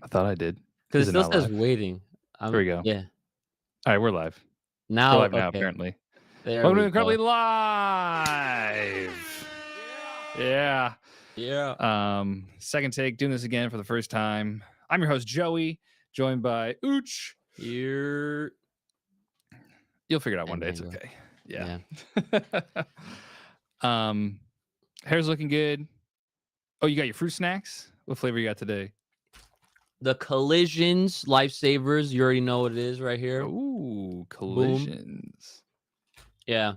I thought I did. Because Is it it still not says live? waiting. Here we go. Yeah. All right, we're live. We're Now live now, okay. apparently. There Welcome to we Incredibly go. Live. Yeah. Yeah. Second take, doing this again for the first time. I'm your host, Joey, joined by Uch. Here. You'll figure it out one And day. It's mango. okay. Yeah. Yeah. um, hair's looking good. Oh, you got your fruit snacks? What flavor you got today? The Collisions Lifesavers. You already know what it is right here. Ooh, Boom. collisions. Yeah.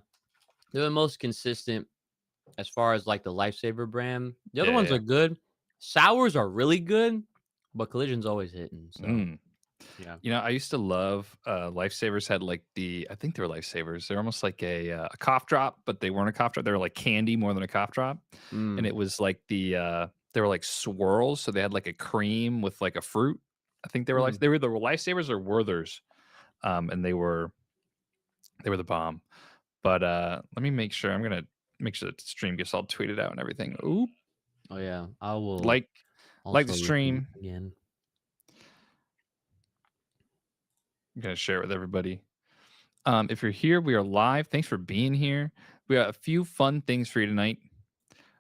They're the most consistent as far as like the Lifesaver brand. The other ones Yeah. are good. Sours are really good, but Collision's always hitting. So Mm. yeah. You know, I used to love Lifesavers had like I think they were Lifesavers. They're almost like a cough drop, but they weren't a cough drop. They were like candy more than a cough drop. And Mm. it was like they were like swirls. So they had like a cream with like a fruit. I think Mm. they were the Lifesavers or Werthers. And they were the bomb. But let me make sure. I'm gonna make sure that the stream gets all tweeted out and everything. Oop. Oh yeah. I will Like like the also look in stream. again. I'm gonna share it with everybody. If you're here, we are live. Thanks for being here. We got a few fun things for you tonight.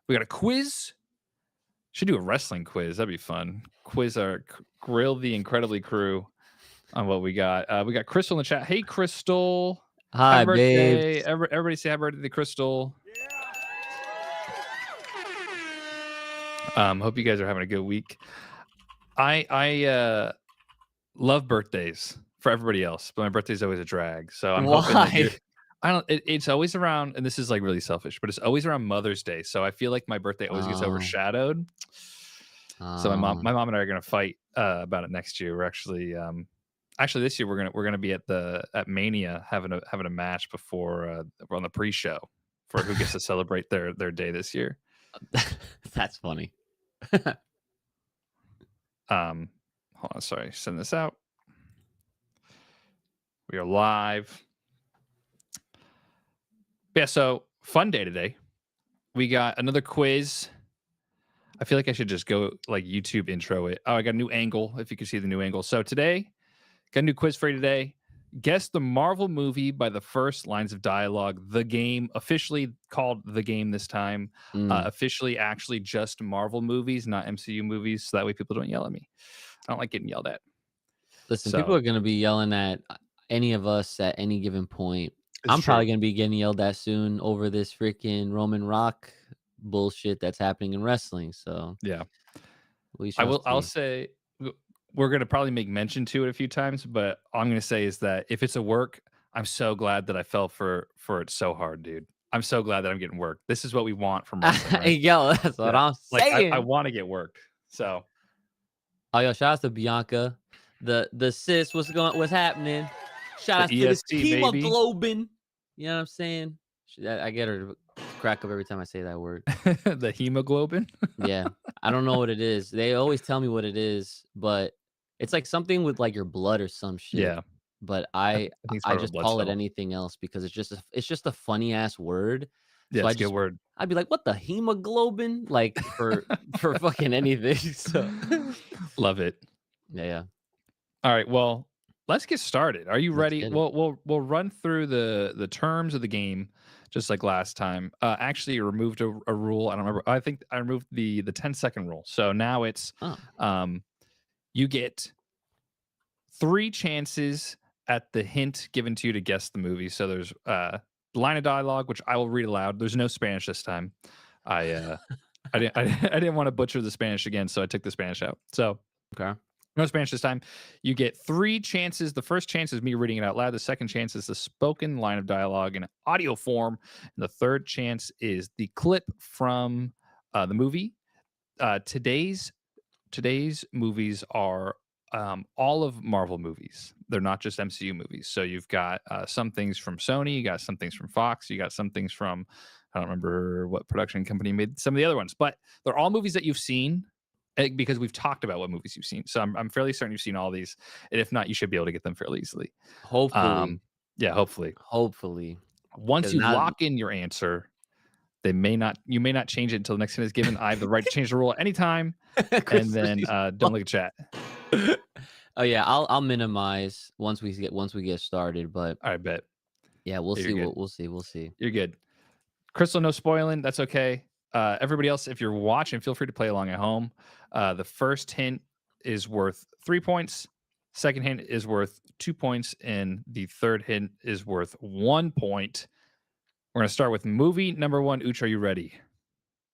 We got a quiz. Should do a wrestling quiz. That'd be fun. Quiz our grill the incredibly crew on what we got. We got Crystal in the chat. Hey, Crystal. Happy Hi, birthday. babes. Everybody say happy birthday to Crystal. Hope you guys are having a good week. I love birthdays for everybody else, but my birthday's always a drag. So I'm hoping that Why? you're I don't it's always around, and this is like really selfish, but it's always around Mother's Day. So I feel like my birthday always gets Oh, overshadowed. So oh, my mom and I are gonna fight about it next year. We're actually this year we're gonna be at Mania having a match before on the pre-show for who gets to celebrate their day this year. that's funny. Hold on, sorry, send this out. We are live. Yeah, so fun day today. We got another quiz. I feel like I should just go like YouTube intro it. Oh, I got a new angle, if you can see the new angle. So today, got a new quiz for you today. Guess the Marvel movie by the first lines of dialogue. The Game, officially called The Game this time. Mm. Officially, actually, just Marvel movies, not MCU movies. So that way people don't yell at me. I don't like getting yelled at. Listen, people So are gonna be yelling at any of us at any given point. it's I'm probably true. gonna be getting yelled at soon over this freaking Roman Rock bullshit that's happening in wrestling. So Yeah. we shall I'll see. say we're gonna probably make mention to it a few times, but all I'm gonna say is that if it's a work, I'm so glad that I fell for it so hard, dude. I'm so glad that I'm getting work. This is what we want from wrestling, right? Yo, that's what Yeah. I'm Like I saying. want to get worked. So Oh, yo, shout out to Bianca, the sis. What's happening? Shout the out to the EST baby, hemoglobin. You know what I'm saying? I get her to crack up every time I say that word. the hemoglobin. Yeah, I don't know what it is. They always tell me what it is, but it's like something with like your blood or some shit. Yeah, But I think it's I part of a just blood call it cell. anything else because it's just a funny ass word. Yeah, So it's a good word. I'd be like, what the hemoglobin? Like for fucking anything. So Love it. yeah. All right, well, let's get started. Are you Let's ready? get it. We'll run through the terms of the game just like last time. Actually, removed a rule. I don't remember. I think I removed the 10-second rule. So now it's Oh, um, you get 3 chances at the hint given to you to guess the movie. So there's line of dialogue, which I will read aloud. There's no Spanish this time. I didn't want to butcher the Spanish again, so I took the Spanish out. So okay. no Spanish this time. You get 3 chances. The first chance is me reading it out loud. The second chance is the spoken line of dialogue in audio form. And the third chance is the clip from the movie. Today's movies are all of Marvel movies. They're not just MCU movies. So you've got some things from Sony, you got some things from Fox, you got some things from I don't remember what production company made some of the other ones, but they're all movies that you've seen because we've talked about what movies you've seen. So I'm fairly certain you've seen all these, and if not, you should be able to get them fairly easily. Hopefully, Yeah, hopefully. hopefully, Once because you now lock in your answer, you may not change it until the next hint is given. I have the right to change the rule at any time, and Chris then Christie's don't look at chat. Oh yeah, I'll minimize once we get started, but I bet. yeah, we'll Yeah, see you're good. what we'll see. You're good. Crystal, no spoiling. That's okay. Everybody else, if you're watching, feel free to play along at home. The first hint is worth 3 points. Second hint is worth 2 points, and the third hint is worth 1 point. We're gonna start with movie number one. Uch, are you ready?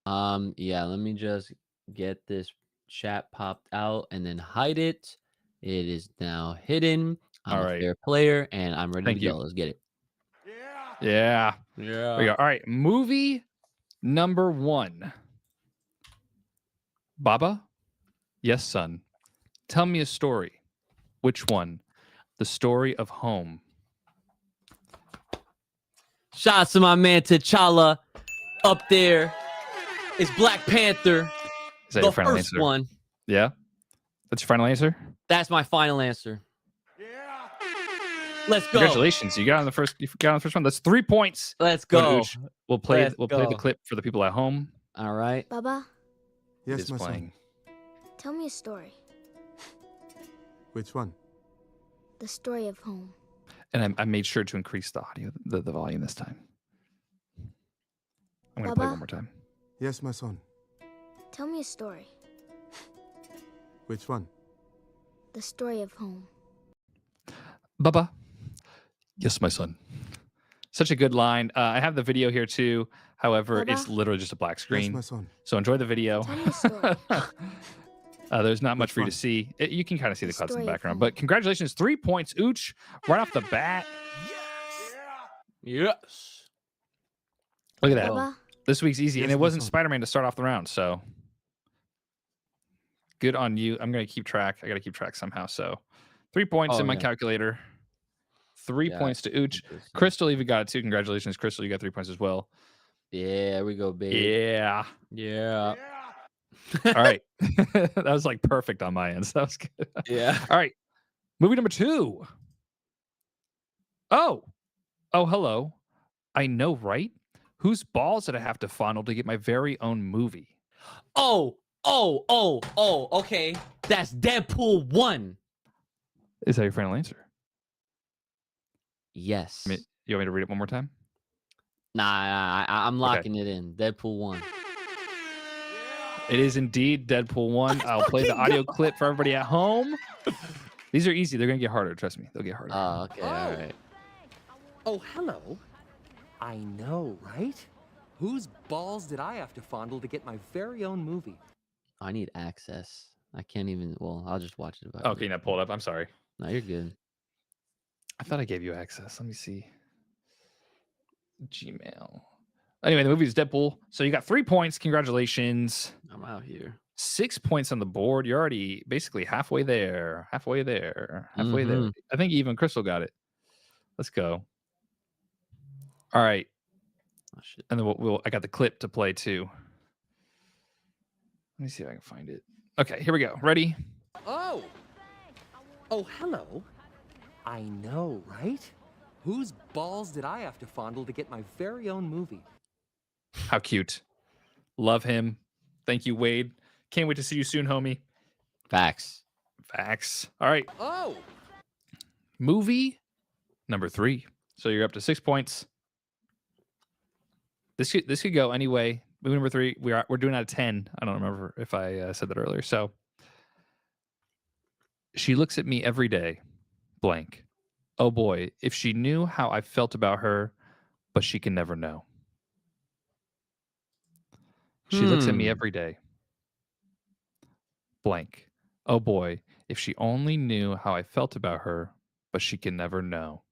Yeah, let me just get this chat popped out and then hide it. It is now hidden. I'm All a right. fair player and I'm ready to Thank you. go. Let's get it. Yeah. There Yeah. you go. All right. Movie number one. Baba? Yes, son. Tell me a story. Which one? The story of home. Shout out to my man T'Challa up there. It's Black Panther, Is that the your final first answer? one. Yeah. That's your final answer? That's my final answer. Let's go. Congratulations. You got on the first one. That's 3 points. Let's Go to go. Uch. Let's We'll play the go. clip for the people at home. All right. Baba, It Yes, is my son. playing. tell me a story. Which one? The story of home. And I made sure to increase the audio, the volume this time. I'm gonna play Baba? one more time. Yes, my son. Tell me a story. Which one? The story of home. Baba. Yes, my son. Such a good line. I have the video here too. However, it's Baba? literally just a black Yes, screen. my son. So enjoy the video. Tell me a story. There's not much Which for you to one? see. You can kind of see the The clouds in the story of background. home. But congratulations, 3 points, Uch, right off the bat. Yes. Look at that. Baba, This week's easy, and Yes, it my wasn't son. Spider-Man to start off the round. So good on you. I'm gonna keep track. I gotta keep track somehow. So 3 points Oh, in my yeah. calculator. 3 Yeah, points to Uch. interesting. Crystal even got it too. Congratulations, Crystal. You got 3 points as well. Yeah, there we go, babe. Yeah. Yeah. All right. That was like perfect on my end. So that was good. Yeah. All right. Movie number two. Oh. Oh, hello. I know, right? Whose balls did I have to fondle to get my very own movie? Okay. That's Deadpool 1. Is that your final answer? Yes. You want me to read it one more time? Nah, I'm locking it in. Deadpool 1. It is indeed Deadpool 1. I'll play the audio clip for everybody at home. These are easy. They're going to get harder. Trust me. They'll get harder. Oh, okay. All right. Oh, hello. I know, right? Whose balls did I have to fondle to get my very own movie? I need access. I can't even. Well, I'll just watch it. if I Okay, now pull it up. I'm sorry. No, you're good. I thought I gave you access. Let me see. Gmail. Anyway, the movie is Deadpool. So you got 3 points. Congratulations. I'm out here. 6 points on the board. You're already basically halfway there. Halfway there. Halfway there. Mhm. I think even Crystal got it. Let's go. All right. Oh, shit. And then I got the clip to play too. Let me see if I can find it. Okay, here we go. Ready? Oh! Oh, hello. I know, right? Whose balls did I have to fondle to get my very own movie? How cute. Love him. Thank you, Wade. Can't wait to see you soon, homie. Facts. Facts. All right. Oh! Movie number 3. So you're up to 6 points. This could go anyway. Movie number 3. We're doing out of 10. I don't remember if I said that earlier. So she looks at me every day. Blank. Oh boy, if she knew how I felt about her, but she can never know. She looks at me every day. Blank. Oh boy, if she only knew how I felt about her, but she can never know.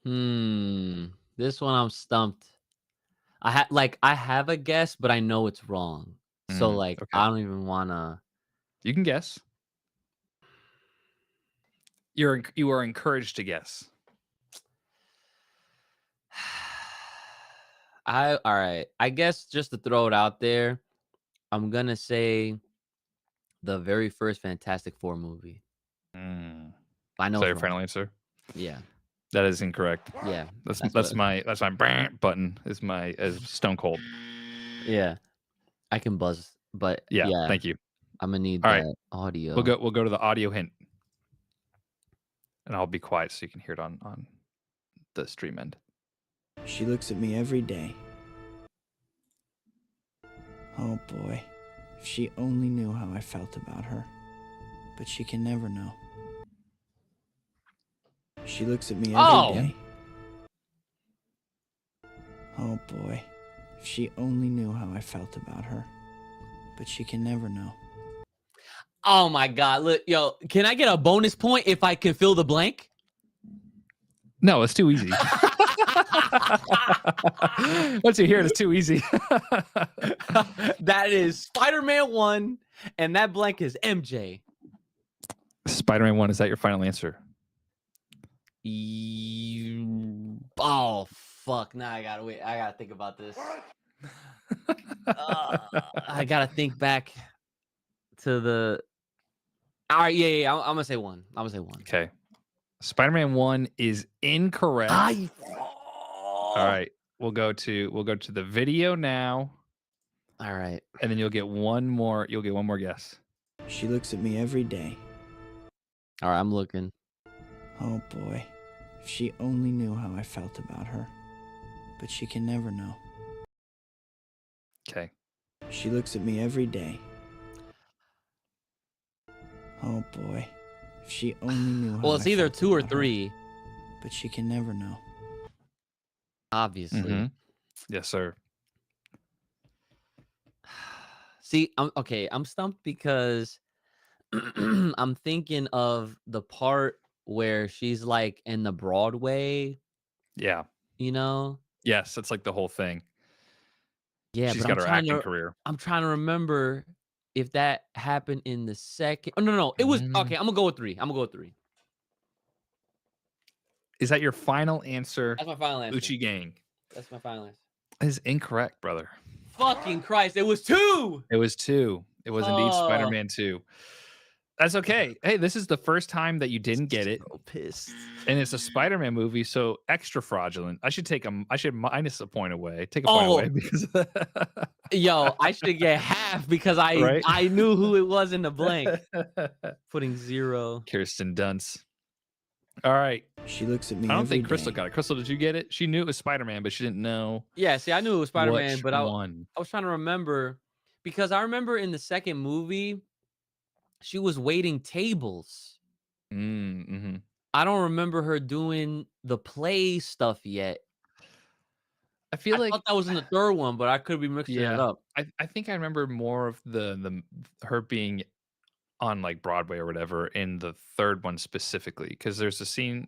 This one I'm stumped. I have a guess, but I know it's wrong. So like Okay. I don't even wanna. You can guess. You are encouraged to guess. All right. I guess just to throw it out there, I'm gonna say the very first Fantastic Four movie. I know Is that it's your wrong. final answer? Yeah. That is incorrect. Yeah. That's my button is Stone Cold. Yeah. I can buzz, but Yeah, yeah. thank you. I'm gonna need All right. that audio. We'll go to the audio hint. And I'll be quiet so you can hear it on the stream end. She looks at me every day. Oh boy, if she only knew how I felt about her. But she can never know. She looks at me Oh! every day. Oh boy, if she only knew how I felt about her. But she can never know. Oh my God! Look, yo, can I get a bonus point if I can fill the blank? No, it's too easy. Once you hear it, it's too easy. That is Spider-Man 1, and that blank is MJ. Spider-Man 1, is that your final answer? Oh fuck! Now I gotta wait. I gotta think about this. I gotta think back to the. All right, yeah. I'm gonna say 1. I'm gonna say 1. Okay. Spider-Man 1 is incorrect. All right. We'll go to the video now. All right. And then you'll get one more guess. She looks at me every day. All right, I'm looking. Oh boy, if she only knew how I felt about her. But she can never know. Okay. She looks at me every day. Oh boy, if she only knew how Well, it's I either felt 2 or about her. 3, But she can never know. obviously. Mhm. Yes, sir. See, I'm stumped because I'm thinking of the part where she's like in the Broadway, Yeah. you know? Yes, that's like the whole thing. Yeah, She's but got her acting career. I'm trying to remember if that happened in the second. Oh, no. It was okay. I'm gonna go with 3. Is that your final answer? That's my final answer. Uchi gang. That's my final answer. That is incorrect, brother. Fucking Christ! It was 2. It was 2. It was indeed Oh. Spider-Man 2. That's okay. Hey, this is the first time that you didn't get it. So pissed. And it's a Spider-Man movie, so extra fraudulent. I should minus a point away. Take a point away because Yo, I should get half because Right? I knew who it was in the blank. Putting 0. Kirsten Dunst. All right. She looks at me I don't every think Crystal day. got it. Crystal, did you get it? She knew it was Spider-Man, but she didn't know Yeah, see, I knew it was Spider-Man, which but I one. was trying to remember because I remember in the second movie, she was waiting tables. Mm-hmm. I don't remember her doing the play stuff yet. I feel like thought that was in the third one, but I could be mixing it up. I think I remember more of the her being on like Broadway or whatever in the third one specifically because there's a scene.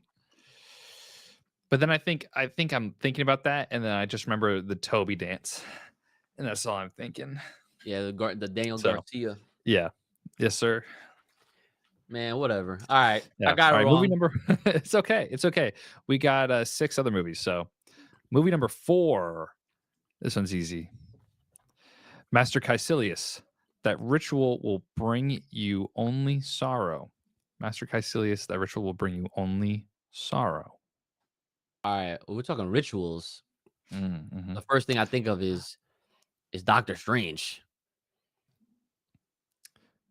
But then I think I'm thinking about that, and then I just remember the Toby dance, and that's all I'm thinking. Yeah, the Daniel So, Garcia. Yeah. Yes, sir. Man, whatever. All right, Yeah. I got it All right, wrong. movie number. It's okay. It's okay. We got 6 other movies. So, movie number 4. This one's easy. Master Caecilius. That ritual will bring you only sorrow. Master Caecilius. That ritual will bring you only sorrow. All right, we're talking rituals. Mm-hmm. The first thing I think of is Doctor Strange.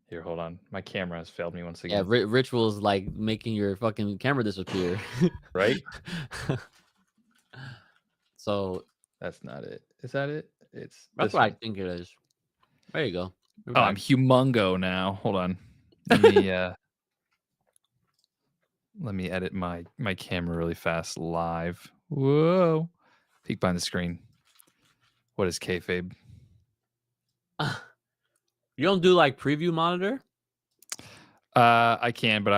Here, hold on. My camera has failed me once Yeah, again. rituals like making your fucking camera disappear. Right? So That's not it. Is that it? It's that's this what I one. think it is. There you go. Oh, I'm humongo now. Hold on. Let me let me edit my camera really fast live. Whoa. Peek behind the screen. What is kayfabe? You don't do like preview monitor? I can, but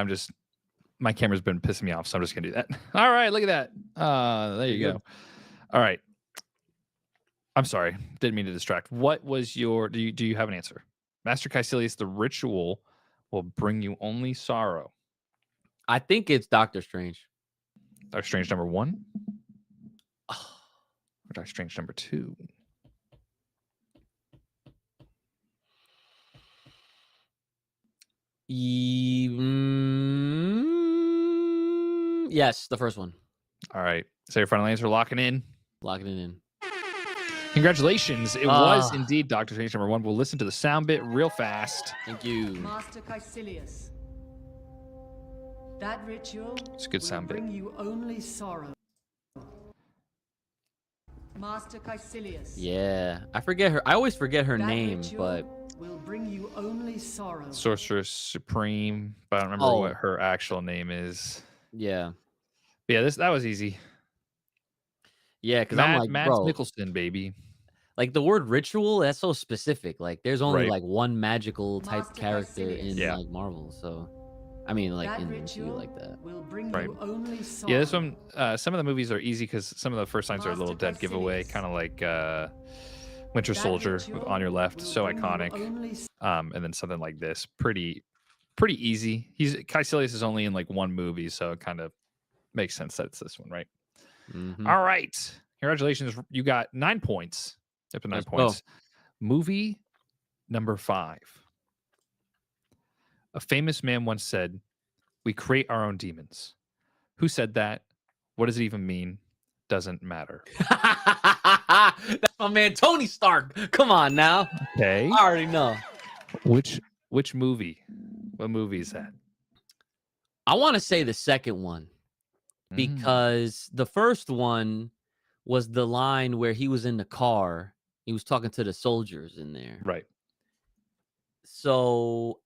my camera's been pissing me off, so I'm just gonna do that. All right, look at that. There you You're go. All right. I'm sorry, didn't mean to distract. What was your? Do you have an answer? Master Caecilius, the ritual will bring you only sorrow. I think it's Doctor Strange. Doctor Strange number 1, or Doctor Strange number 2. Yes, the first one. All right. So your final answer, locking in. Locking it in. Congratulations. It was Ah. indeed Doctor Strange number 1. We'll listen to the sound bit real fast. Thank you. Master Caecilius, that ritual It's a good will sound bit. bring you only sorrow. Master Caecilius. Yeah, I forget her. I always forget her that name, ritual but will bring you only sorrow. Sorceress Supreme, but I don't remember what her actual name is. yeah, But yeah, that was easy. yeah. Because I'm like, Mads bro, Mikkelsen, baby. like the word ritual. That's so specific. Like, there's only Right. like one magical type Master character Caecilius. in Yeah. like Marvel. So, I mean, like That in the MCU ritual like that. will bring Right. you only sorrow. Yeah, this one, some of the movies are easy because some of the first lines are a little Master dead giveaway, Caecilius. kind of like Winter That Soldier ritual on your left, will so bring you iconic. only And then something like this, pretty easy. Caecilius is only in like one movie, so it kind of makes sense that it's this one, right? Mhm. All right, congratulations, you got 9 points. Up to 9 Let's go. points. Movie number 5. A famous man once said, "We create our own demons." Who said that? What does it even mean? Doesn't matter. That's my man Tony Stark. Come on now. Okay. I already know. Which movie? What movie is that? I want to say the second one because the first one was the line where he was in the car. He was talking to the soldiers in there. Right. So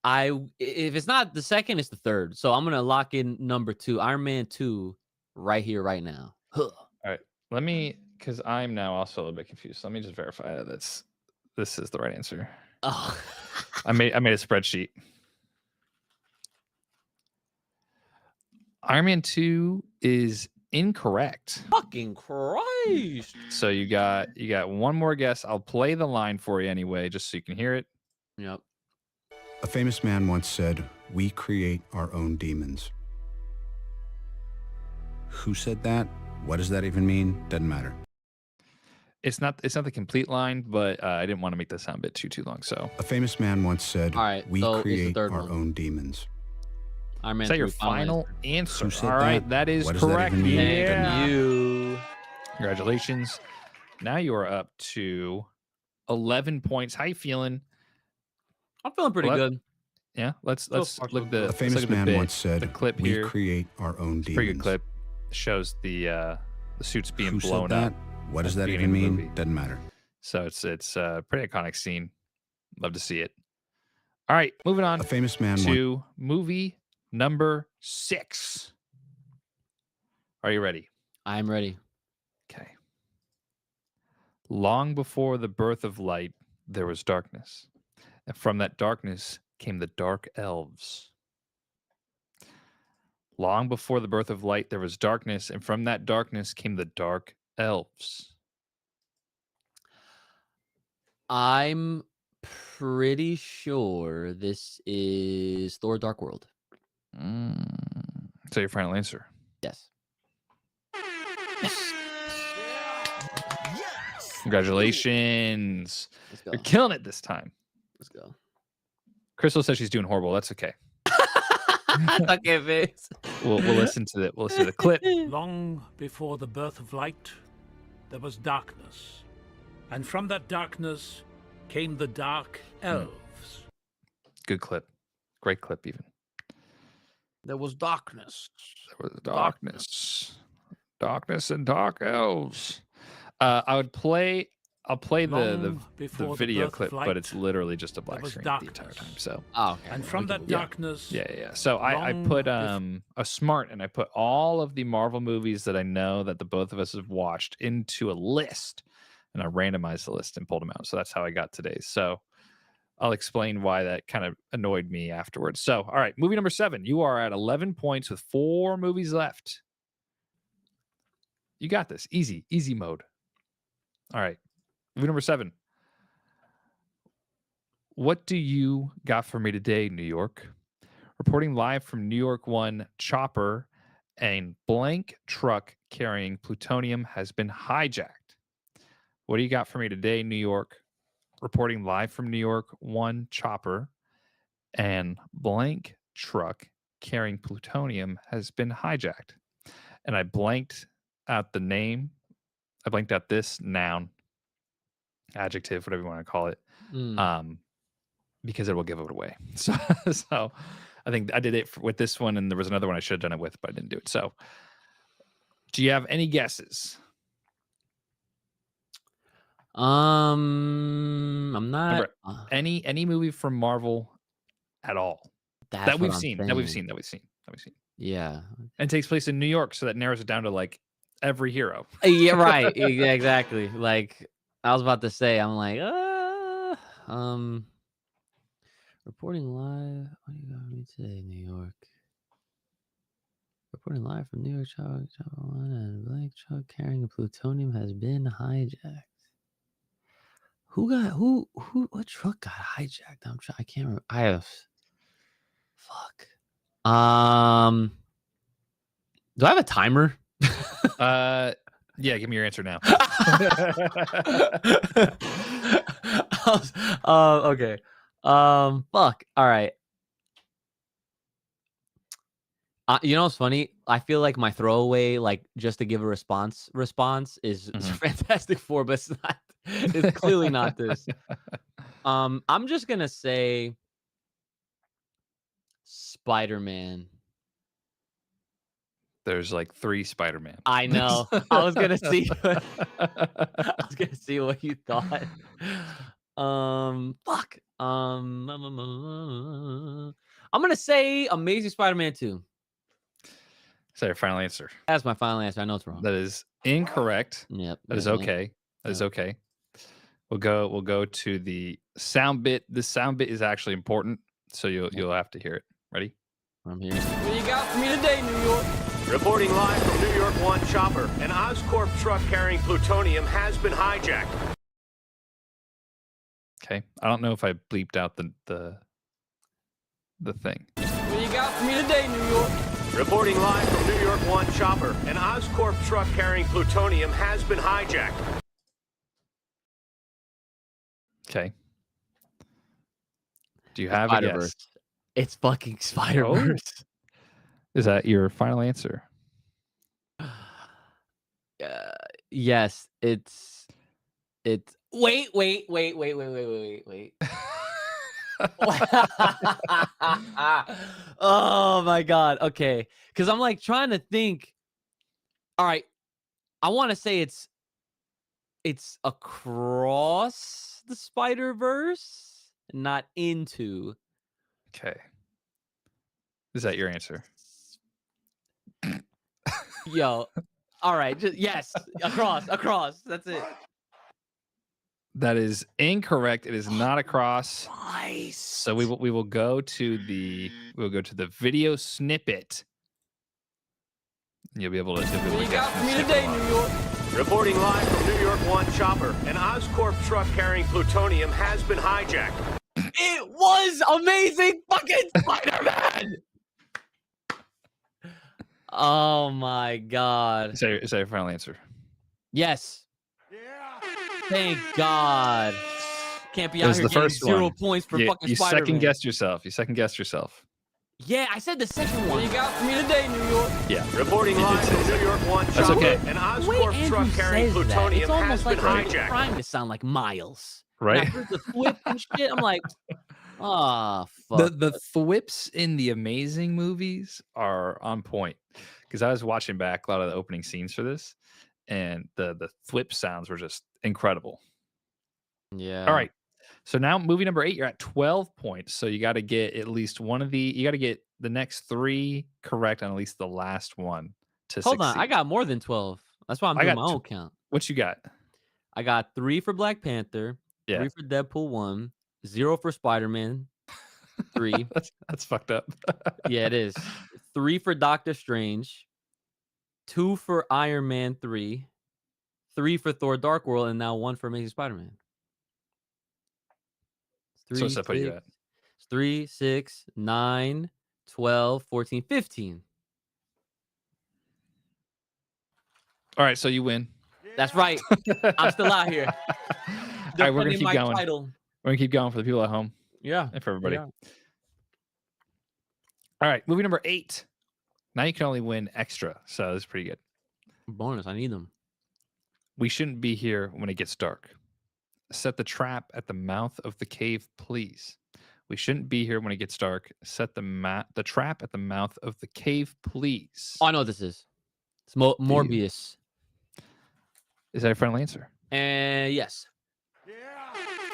if it's not the second, it's the third. So I'm gonna lock in number 2, Iron Man 2, right here, right now. Huh. All right. Let me, because I'm now also a little bit confused. Let me just verify that this is the right answer. Oh. I made a spreadsheet. Iron Man 2 is incorrect. Fucking Christ. So you got one more guess. I'll play the line for you anyway, just so you can hear it. Yep. A famous man once said, "We create our own demons." Who said that? What does that even mean? Doesn't matter. It's not the complete line, but I didn't want to make the sound bit too long. So A famous man once said, All right, "We so it's the create third our one. own demons." Iron Man is that 3, your final answer. answer? Who said All right, that? that is What does that correct. even mean? Thank Yeah. you. Congratulations. Now you are up to 11 points. How you feeling? I'm feeling pretty Well, good. Yeah, let's far, so look the A let's famous look at the man bit, once said, the clip "We here. create our own demons." Pretty good clip. Shows the suits being Who blown said that? up. What does at the that even beginning of the mean? movie. Doesn't matter. So it's a pretty iconic scene. Love to see it. All right, moving on A famous man once to movie number 6. Are you ready? I'm ready. Okay. Long before the birth of light, there was darkness. And from that darkness came the dark elves. Long before the birth of light, there was darkness. And from that darkness came the dark elves. I'm pretty sure this is Thor Dark World. So your final answer. Yes. Congratulations. Let's go. You're killing it this time. Let's go. Crystal says she's doing horrible. That's okay. Okay, face. We'll listen to the clip. Long before the birth of light, there was darkness. And from that darkness came the dark elves. Good clip. Great clip even. There was darkness. There was darkness. Darkness and dark elves. I'll play the Long before the video birth of clip, but light, it's literally just a black was screen the entire darkness. time. So Oh, okay. And from that Yeah. darkness, yeah. So I Long put bef- a smart, and I put all of the Marvel movies that I know that the both of us have watched into a list, and I randomized the list and pulled them out. So that's how I got today's. So I'll explain why that kind of annoyed me afterwards. So, all right, movie number 7. You are at 11 points with 4 movies left. You got this. Easy mode. All right, movie number 7. What do you got for me today, New York? Reporting live from New York 1, Chopper and blank truck carrying plutonium has been hijacked. What do you got for me today, New York? Reporting live from New York 1, Chopper and blank truck carrying plutonium has been hijacked. And I blanked out the name. I blanked out this noun. adjective, whatever you want to call it, Mm. because it will give it away. So I think I did it with this one, and there was another one I should have done it with, but I didn't do it. So, do you have any guesses? I'm not. Remember, any movie from Marvel at all That's that what we've I'm seen, saying. Yeah. and takes place in New York, so that narrows it down to like every hero. Yeah, right. Yeah, exactly. Like I was about to say, I'm like, reporting live. What do you got me today, New York? Reporting live from New York, truck one and blank truck carrying plutonium has been hijacked. Who? What truck got hijacked? I can't remember. I have. Fuck. Do I have a timer? Yeah, give me your answer now. Okay. Fuck. All right. You know what's funny? I feel like my throwaway, like just to give a response is Fantastic Four, but it's not. It's clearly not this. I'm just gonna say Spider-Man. There's like 3 Spider-Man. I know. I was gonna see. I was gonna see what you thought. Fuck. I'm gonna say Amazing Spider-Man 2. Is that your final answer? That's my final answer. I know it's wrong. That is incorrect. Yep. That is okay. That is okay. We'll go to the sound bit. The sound bit is actually important, so you'll have to hear it. Ready? I'm here. What do you got for me today, New York? Reporting live from New York 1 Chopper. An Oscorp truck carrying plutonium has been hijacked. Okay. I don't know if I bleeped out the thing. What do you got for me today, New York? Reporting live from New York 1 Chopper. An Oscorp truck carrying plutonium has been hijacked. Okay. Do you have a Spider-Verse. guess? It's fucking Spider-Verse. Is that your final answer? Yes, it's wait. Oh my god. Okay. Cuz I'm like trying to think. All right. I want to say it's across the Spider-Verse, not into. Okay. Is that your answer? Yo. All right. Just yes, across. That's it. That is incorrect. It is not across. Nice. So we will go to the video snippet. You'll be able to. What you got for me today, New York? Reporting live from New York 1 Chopper. An Oscorp truck carrying plutonium has been hijacked. It was Amazing fucking Spider-Man. Oh my god. Is that your final answer? Yes. Thank God. Can't be It out was here the getting first 0 one. points for You fucking Spider-Man. second guessed yourself. You second guessed yourself. Yeah, I said the second one. What you got for me today, New York? Yeah. Reporting live from New York 1 That's Chopper. okay. An The way Oscorp truck Andrew carrying says that, plutonium it's has almost been like he's hijacked. trying to sound like Miles. Right? And I heard the flip and shit. I'm like, ah, fuck. The thwips in the Amazing movies are on point, because I was watching back a lot of the opening scenes for this, and the thwip sounds were just incredible. Yeah. All right. So now movie number 8, you're at 12 points. So you got to get at least one of you got to get the next 3 correct on at least the last one to Hold succeed. on, I got more than 12. That's why I'm doing my own count. What you got? I got 3 for Black Panther, Yeah. 3 for Deadpool 1, 0 for Spider-Man 3. That's fucked up. Yeah, it is. 3 for Doctor Strange, 2 for Iron Man 3, 3 for Thor Dark World, and now 1 for Amazing Spider-Man. So what's that put you at? 3, 6, 9, 12, 14, 15. All right, so you win. That's right. I'm still out here. All right, we're gonna keep going. Title. We're gonna keep going for the people at home Yeah. and for everybody. Yeah. All right, movie number 8. Now you can only win extra, so that's pretty good. Bonus. I need them. We shouldn't be here when it gets dark. Set the trap at the mouth of the cave, please. We shouldn't be here when it gets dark. Set the trap at the mouth of the cave, please. Oh, I know what this is. It's you? Morbius. Is that a friendly answer? And yes.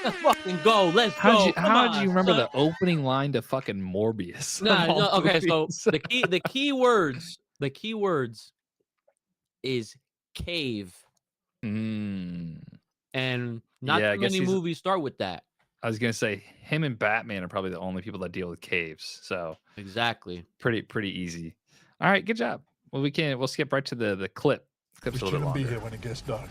Let's fucking go. Let's go. How did you remember the opening line to fucking Morbius? Nah, no, okay, so movies? the key words is cave. Mm. And not Yeah, I too guess many movies start with that. I was gonna say him and Batman are probably the only people that deal with caves. So Exactly. pretty easy. All right, good job. Well, we'll skip right to the clip. Clip's a little bit longer. Be here when it gets dark.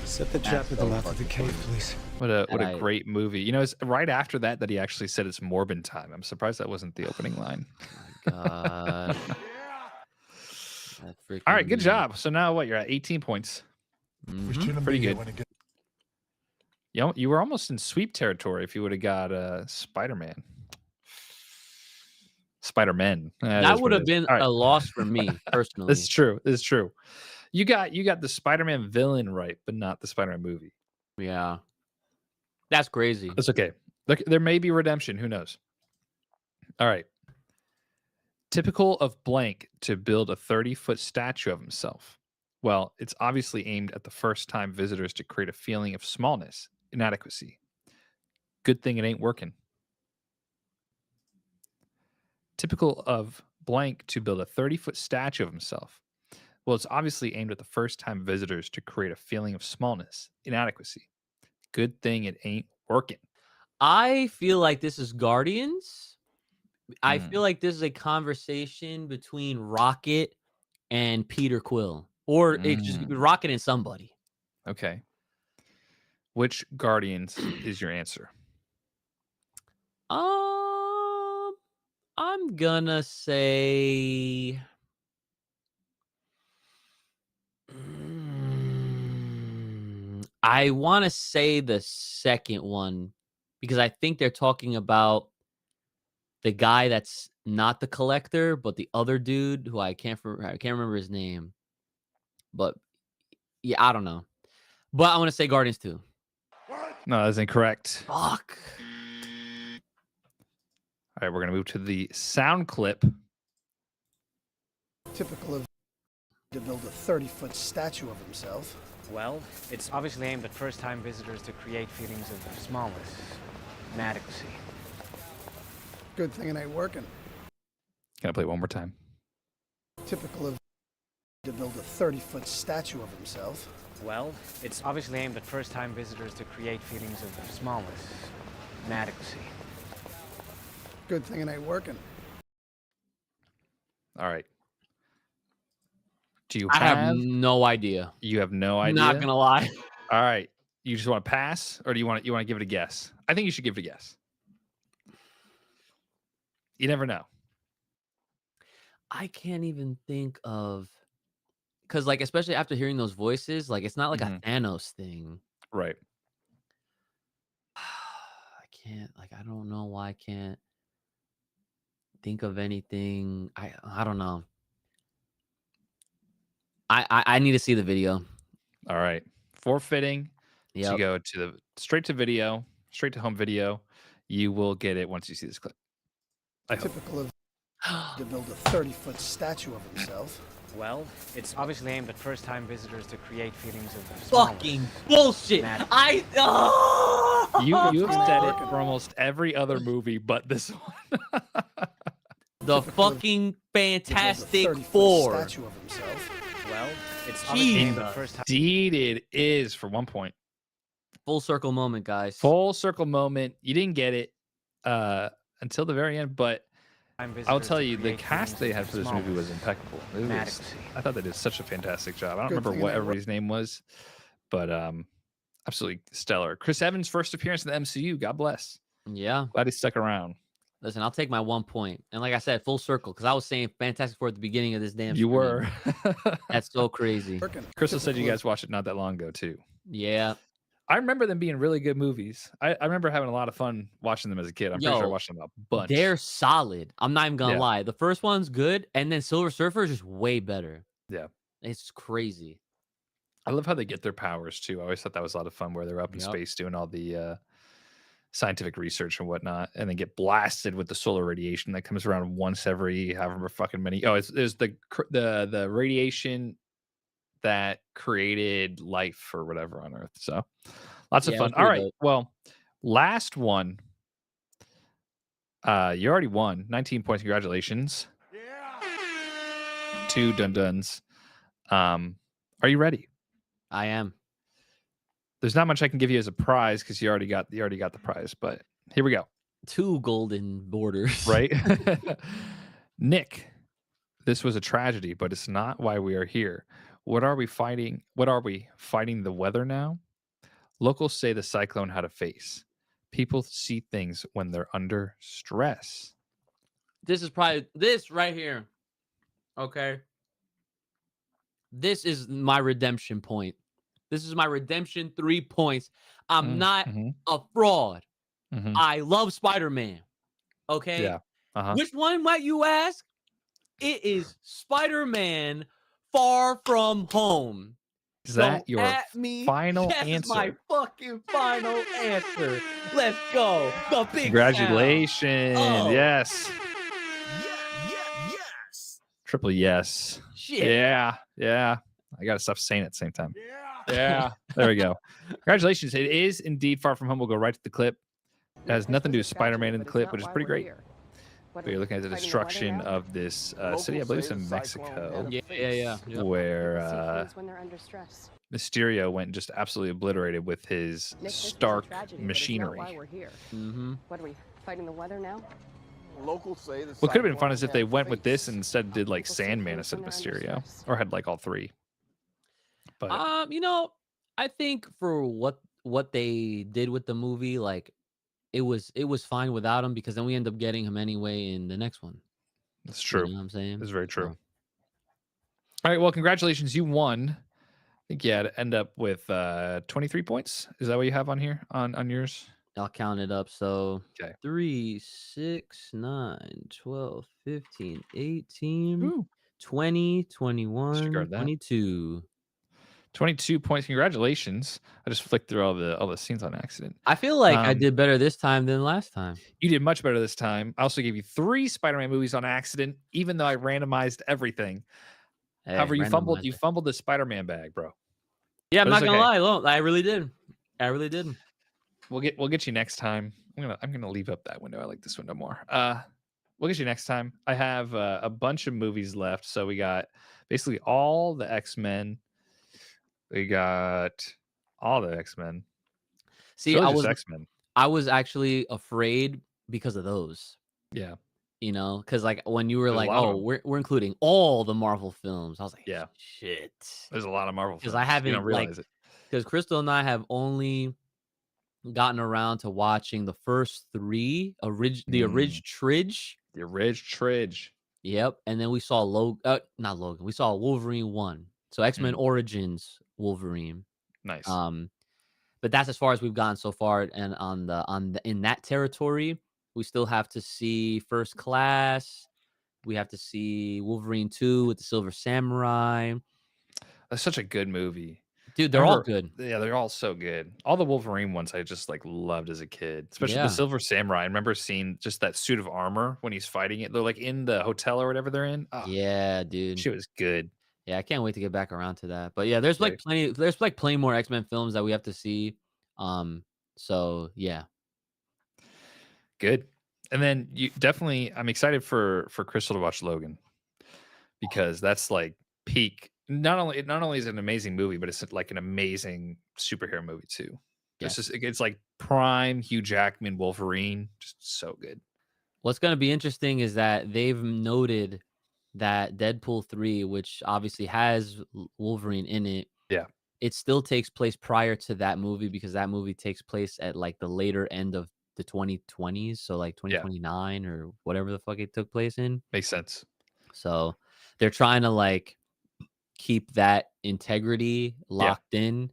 Set the trap at the mouth of the cave, please. What a great movie. You know, it's right after that he actually said it's Morbin time. I'm surprised that wasn't the opening line. God. All right, good job. So now what? You're at 18 points. Pretty good. You were almost in sweep territory if you would have got Spider-Man. Spider-Man. That would have been a loss for me personally. This is true. This is true. You got the Spider-Man villain right, but not the Spider-Man movie. Yeah. That's crazy. That's okay. There may be redemption. Who knows? All right. Typical of blank to build a 30-foot statue of himself. Well, it's obviously aimed at the first-time visitors to create a feeling of smallness, inadequacy. Good thing it ain't working. Typical of blank to build a 30-foot statue of himself. Well, it's obviously aimed at the first-time visitors to create a feeling of smallness, inadequacy. Good thing it ain't working. I feel like this is Guardians. I feel like this is a conversation between Rocket and Peter Quill. Or it just Rocket and somebody. Okay. Which Guardians is your answer? I'm gonna say I want to say the second one because I think they're talking about the guy that's not the collector, but the other dude who I can't remember his name. But yeah, I don't know. But I want to say Guardians 2. No, that's incorrect. Fuck. All right, we're gonna move to the sound clip. Typical of to build a 30-foot statue of himself. Well, it's obviously aimed at first-time visitors to create feelings of smallness, inadequacy. Good thing it ain't working. Can I play it one more time? Typical of to build a 30-foot statue of himself. Well, it's obviously aimed at first-time visitors to create feelings of smallness, inadequacy. Good thing it ain't working. All right. Do you I have no idea. You have no idea? Not gonna lie. All right. You just want to pass, or do you want to give it a guess? I think you should give it a guess. You never know. I can't even think of because like especially after hearing those voices, like it's not like a Thanos thing. Right. I don't know why I can't think of anything. I don't know. I need to see the video. All right. Forfeiting. Yeah. You go to straight to home video. You will get it once you see this clip. Typical of to build a 30-foot statue of himself. Well, it's obviously aimed at first-time visitors to create feelings of fucking bullshit. You have said it for almost every other movie but this one. The fucking Fantastic Four. Statue of himself. Well, it's obviously aimed at first-time. Indeed, it is for 1 point. Full circle moment, guys. Full circle moment. You didn't get it until the very end, but I'll tell you, the cast they had for this movie was impeccable. I thought they did such a fantastic job. I don't remember what everybody's name was, but absolutely stellar. Chris Evans' first appearance in the MCU. God bless. Yeah. Glad he stuck around. Listen, I'll take my 1 point. And like I said, full circle, because I was saying Fantastic Four at the beginning of this damn You stream. were. That's so crazy. Crystal said you guys watched it not that long ago, too. Yeah. I remember them being really good movies. I remember having a lot of fun watching them as a kid. I'm pretty sure I Yo, watched them a bunch. they're solid. I'm not even gonna Yeah. lie. The first one's good, and then Silver Surfer is just way better. Yeah. It's crazy. I love how they get their powers too. I always thought that was a lot of fun where they're up in Yep. space doing all the scientific research and whatnot, and then get blasted with the solar radiation that comes around once every however fucking many. Oh, it's the radiation that created life or whatever on Earth. So lots of Yeah, it was fun. All pretty right. dope. Well, last one. You already won 19 points. Congratulations. Two dun-duns. Are you ready? I am. There's not much I can give you as a prize because you already got the prize, but here we go. 2 golden borders. Right? Nick, this was a tragedy, but it's not why we are here. What are we fighting? What are we fighting the weather now? Locals say the cyclone had a face. People see things when they're under stress. This is probably this right here. Okay. This is my redemption point. This is my redemption 3 points. I'm not a fraud. I love Spider-Man. Okay. Yeah. Uh-huh. Which one might you ask? It is Spider-Man Far From Home. Is that Don't your at me. final That's answer? my fucking final answer. Let's go. The big Congratulations. sound. Oh. Yes. Triple yes. Shit. Yeah. Yeah. I got to stop saying it at the same time. Yeah. There we go. Congratulations. It is indeed Far From Home. We'll go right to the clip. It has nothing to do with Spider-Man in the clip, which is pretty great. But you're looking at the destruction of this city. I believe it's in Mexico. Yeah. Where Mysterio went and just absolutely obliterated with his Stark machinery. What are we fighting the weather now? Locals say the What could have been fun is if they went with this and instead did like Sandman instead of Mysterio, or had like all three. But You know, I think for what they did with the movie, like it was fine without him because then we end up getting him anyway in the next one. That's true. You know what I'm saying? It's very true. All right. Well, congratulations. You won. I think you had to end up with 23 points. Is that what you have on here on yours? I'll count it up. So okay. 3, 6, 9, 12, 15, 18, Ooh. 20, 21, 22. 22 points. Congratulations. I just flicked through all the scenes on accident. I feel like I did better this time than last time. You did much better this time. I also gave you 3 Spider-Man movies on accident, even though I randomized everything. Hey, however, you fumbled the Spider-Man bag, bro. Yeah, I'm not gonna lie. Look, I really did. We'll get you next time. I'm gonna leave up that window. I like this window more. We'll get you next time. I have a bunch of movies left, so we got basically all the X-Men. We got all the X-Men. See, really X-Men. I was actually afraid because of those. Yeah. You know, because like when you were like, "Oh, we're including all the Marvel films," I was like, "Yeah, shit." There's a lot of Marvel films. Because I haven't realize it. Because Crystal and I have only gotten around to watching the first 3, the Ridge Tridge. The Ridge Tridge. Yep, and then we saw not Logan. We saw Wolverine 1. So X-Men Origins Wolverine. Nice. But that's as far as we've gone so far, and in that territory, we still have to see First Class. We have to see Wolverine 2 with the Silver Samurai. That's such a good movie. Dude, they're all good. Yeah, they're all so good. All the Wolverine ones I just like loved as a kid, especially the Silver Samurai. I remember seeing just that suit of armor when he's fighting it. They're like in the hotel or whatever they're in. Oh, yeah, dude. Shit was good. Yeah, I can't wait to get back around to that. But yeah, there's plenty more X-Men films that we have to see. So yeah. Good. And then I'm excited for Crystal to watch Logan because that's like peak. Not only is it an amazing movie, but it's like an amazing superhero movie too. Yeah. It's like prime Hugh Jackman Wolverine, just so good. What's going to be interesting is that they've noted that Deadpool 3, which obviously has Wolverine in it, it still takes place prior to that movie because that movie takes place at like the later end of the 2020s, so like 2029 or whatever the fuck it took place in. Makes sense. So they're trying to like keep that integrity locked in.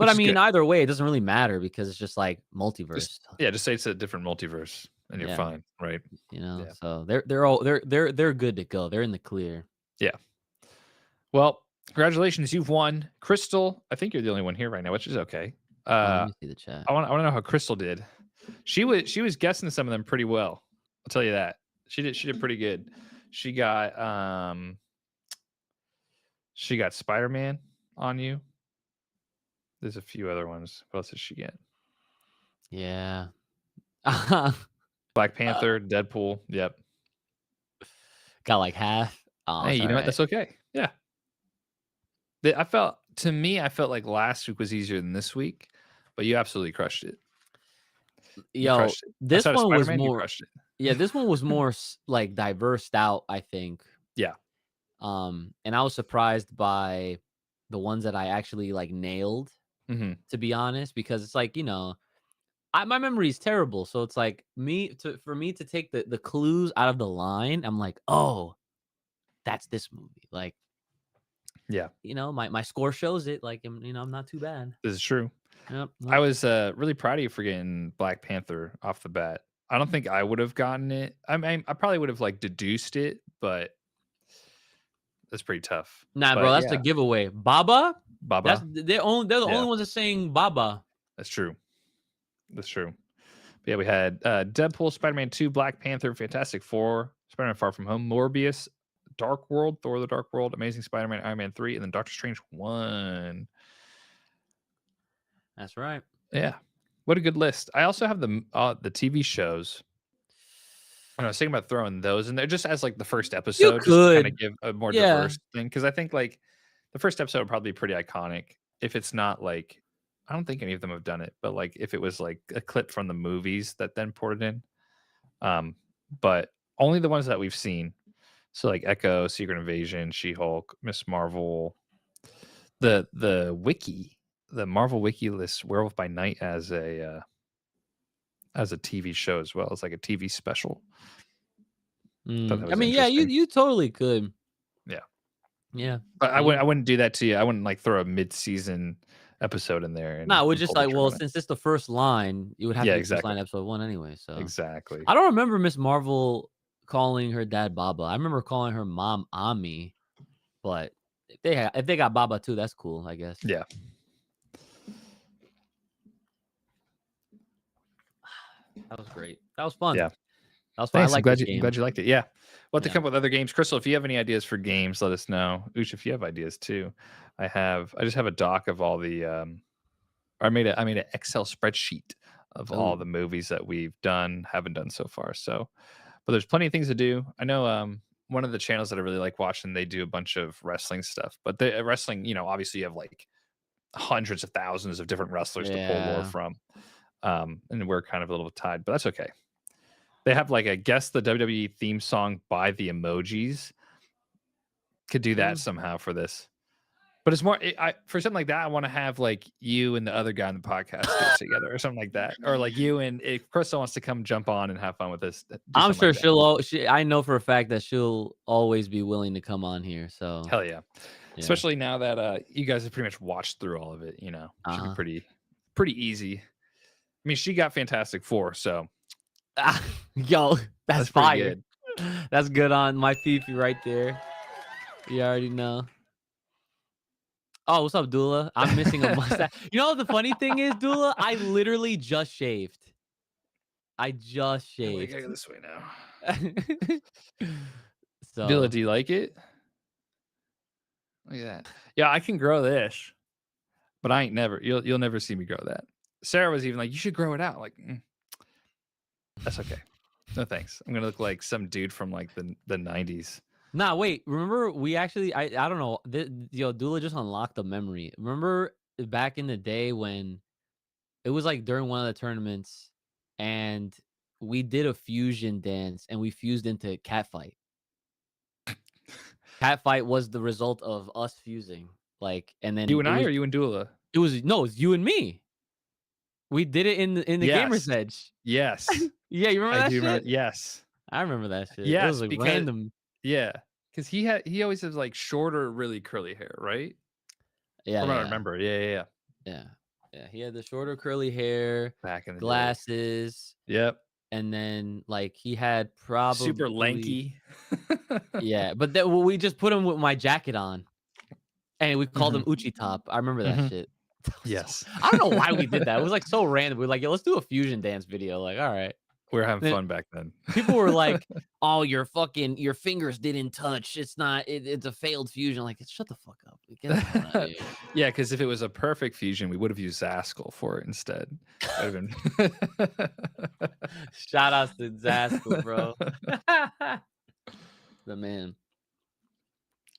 But which I is mean, good. either way, it doesn't really matter because it's just like Just multiverse. just say it's a different multiverse, and you're Yeah, fine, right? Yeah. so they're good to go. They're in the clear. Yeah. Well, congratulations, you've won. Crystal, I think you're the only one here right now, which is okay. Let me see the chat. I want to know how Crystal did. She was guessing some of them pretty well. I'll tell you that. She did pretty good. She got Spider-Man on you. There's a few other ones. What else did she get? Yeah. Black Panther, Deadpool. Yep. Got like half. Oh, Hey, it's you know what? alright. That's okay. Yeah. I felt like last week was easier than this week, but you absolutely crushed it. You Yo, crushed it. this Outside of one was Spider-Man, you more. crushed it. Yeah, this one was more like diversed out, I think. Yeah. And I was surprised by the ones that I actually like nailed, Mm-hmm. to be honest, because it's like, my memory is terrible. So it's like for me to take the clues out of the line, I'm like, oh, that's this movie. Like, Yeah. My score shows it. Like, I'm not too bad. This is true. Yep. I was really proud of you for getting Black Panther off the bat. I don't think I would have gotten it. I mean, I probably would have like deduced it, but that's pretty tough. Nah, But bro, that's yeah, the giveaway. Baba? Baba. They're the only ones that saying Baba. That's true. That's true. But yeah, we had Deadpool, Spider-Man 2, Black Panther, Fantastic Four, Spider-Man Far From Home, Morbius, Dark World, Thor: The Dark World, Amazing Spider-Man, Iron Man 3, and then Doctor Strange 1. That's right. Yeah. What a good list. I also have the TV shows. I was thinking about throwing those in there just as like the first episode, just to kind of give a more diverse thing. Because I think like the first episode would probably be pretty iconic. If it's not like, I don't think any of them have done it, but like if it was like a clip from the movies that then ported in. But only the ones that we've seen. So like Echo, Secret Invasion, She-Hulk, Miss Marvel, the Marvel Wiki lists Werewolf by Night as a TV show as well. It's like a TV special. I mean, yeah, you totally could. Yeah. Yeah. But I wouldn't do that to you. I wouldn't like throw a mid-season episode in there. No, we're just like, well, since it's the first line, you would have to be first line episode 1 anyway. So exactly. I don't remember Miss Marvel calling her dad Baba. I remember calling her mom Ami, but if they got Baba too, that's cool, I guess. Yeah. That was great. That was fun. Yeah. That was fun. Thanks. I like I'm glad you liked it. Yeah. We'll have to come up with other games. Crystal, if you have any ideas for games, let us know. Uchi, if you have ideas too. I just have a doc of all the I made an Excel spreadsheet of all the movies that we've haven't done so far. So, but there's plenty of things to do. I know one of the channels that I really like watching, they do a bunch of wrestling stuff, but the wrestling, obviously you have like hundreds of thousands of different wrestlers to pull lore from. And we're kind of a little tied, but that's okay. They have like a guess the WWE theme song by the Emojis. Could do that somehow for this. But it's more for something like that. I want to have like you and the other guy on the podcast do it together, or something like that, or like you and if Crystal wants to come jump on and have fun with this. I'm sure I know for a fact that she'll always be willing to come on here. So hell yeah, especially now that you guys have pretty much watched through all of it. Should be pretty easy. I mean, she got Fantastic Four, so yo, that's fire. Good. That's good on my Fifi right there. You already know. Oh, what's up, Dula? I'm missing a mustache. You know what the funny thing is, Dula? I literally just shaved. I gotta go this way now. So, Dula, do you like it? Look at that. Yeah, I can grow this, but I ain't never. You'll never see me grow that. Sarah was even like, "You should grow it out." Like, that's okay. No thanks. I'm gonna look like some dude from like the 90s. Nah, wait. Remember, we actually, I don't know. Dula just unlocked a memory. Remember back in the day when it was like during one of the tournaments and we did a fusion dance and we fused into Catfight. Catfight was the result of us fusing. Like, and then you and I, or you and Dula? It was you and me. We did it in the Gamer's Edge. Yes. Yeah, you remember that shit? Remember, yes. I remember that shit. Yes, it was like random. Yeah, because he always has like shorter, really curly hair, right? Yeah, I remember. Yeah. Yeah. Yeah, he had the shorter curly hair, back in the day. glasses, Yep. and then like he had Super probably lanky. yeah, but then we just put him with my jacket on, and we called him Mhm. Uchi Top. I remember that Mhm. shit. Yes. I don't know why we did that. It was like so random. We were like, yeah, let's do a fusion dance video. Like, all right. We were having Then fun back then. people were like, "Oh, your fingers didn't touch. It's not. It's a failed fusion." Like, shut the fuck up. Get the hell out of here. Yeah, because if it was a perfect fusion, we would have used Zaskal for it instead. That would have been Shout outs to Zaskal, bro. The man.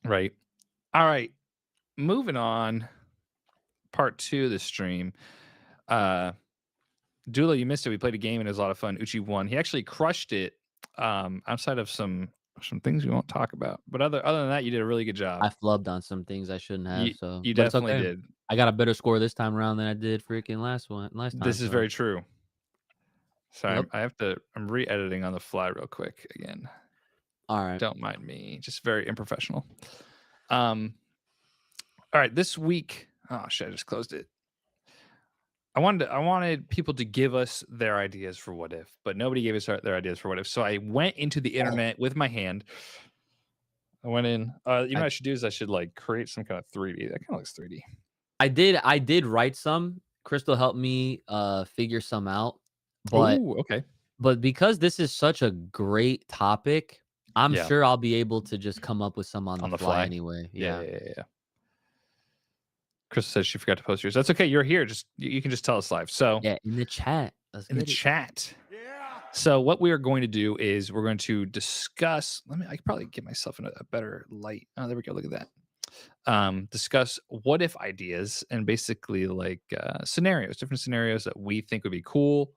right. All right. Moving on. Part 2 of the stream. Dula, you missed it. We played a game and it was a lot of fun. Uchi won. He actually crushed it. Outside of some things we won't talk about, but other than that, you did a really good job. I flubbed on some things I shouldn't have. You, So, you but it's definitely okay. did. I got a better score this time around than I did freaking last time. This is very true. Sorry, Yep. I'm re-editing on the fly real quick again. All right. Don't mind me. Just very unprofessional. All right, this week. Oh shit, I just closed it. I wanted people to give us their ideas for what if, but nobody gave us their ideas for what if. So I went into the internet with my hand. I went in. You know what I should do is I should like create some kind of 3D. That kind of looks 3D. I did write some. Crystal helped me figure some out. But Oh, okay. But because this is such a great topic, I'm Yeah. sure I'll be able to just come up with some on the fly anyway. Yeah. Chris says she forgot to post yours. That's okay. You're here. Just you can just tell us live. So yeah, in the chat. In the chat. So what we are going to do is we're going to discuss. I could probably get myself in a better light. Oh, there we go. Look at that. Discuss what if ideas and basically like scenarios, different scenarios that we think would be cool.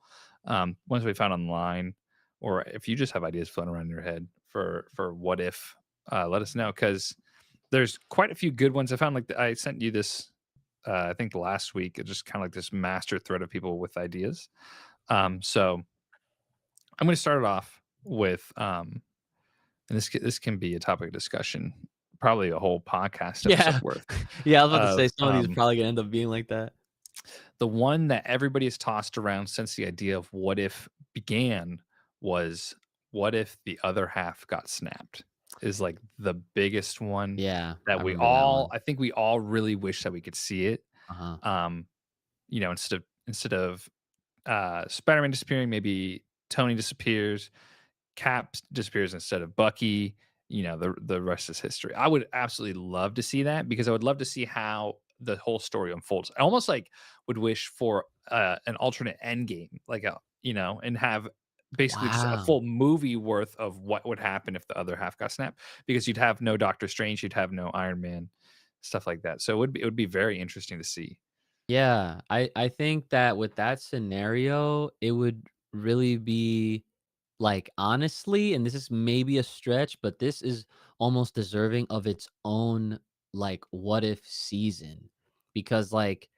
Ones we found online, or if you just have ideas floating around in your head for what if, let us know, because there's quite a few good ones. I found I sent you this. I think last week, it's just kind of like this master thread of people with ideas. So I'm going to start it off with, and this can be a topic of discussion, probably a whole podcast episode worth. Yeah, I was about to say some of these are probably going to end up being like that. The one that everybody has tossed around since the idea of what if began was what if the other half got snapped. Is like the biggest one. Yeah, that I think we all really wish that we could see it. You know, instead of Spider-Man disappearing, maybe Tony disappears, Cap disappears instead of Bucky. You know, the rest is history. I would absolutely love to see that because I would love to see how the whole story unfolds. I almost like would wish for an alternate end game, and have basically just a full movie worth of what would happen if the other half got snapped, because you'd have no Doctor Strange, you'd have no Iron Man, stuff like that. So it would be very interesting to see. Yeah, I think that with that scenario, it would really be like, honestly, and this is maybe a stretch, but this is almost deserving of its own like what if season, because like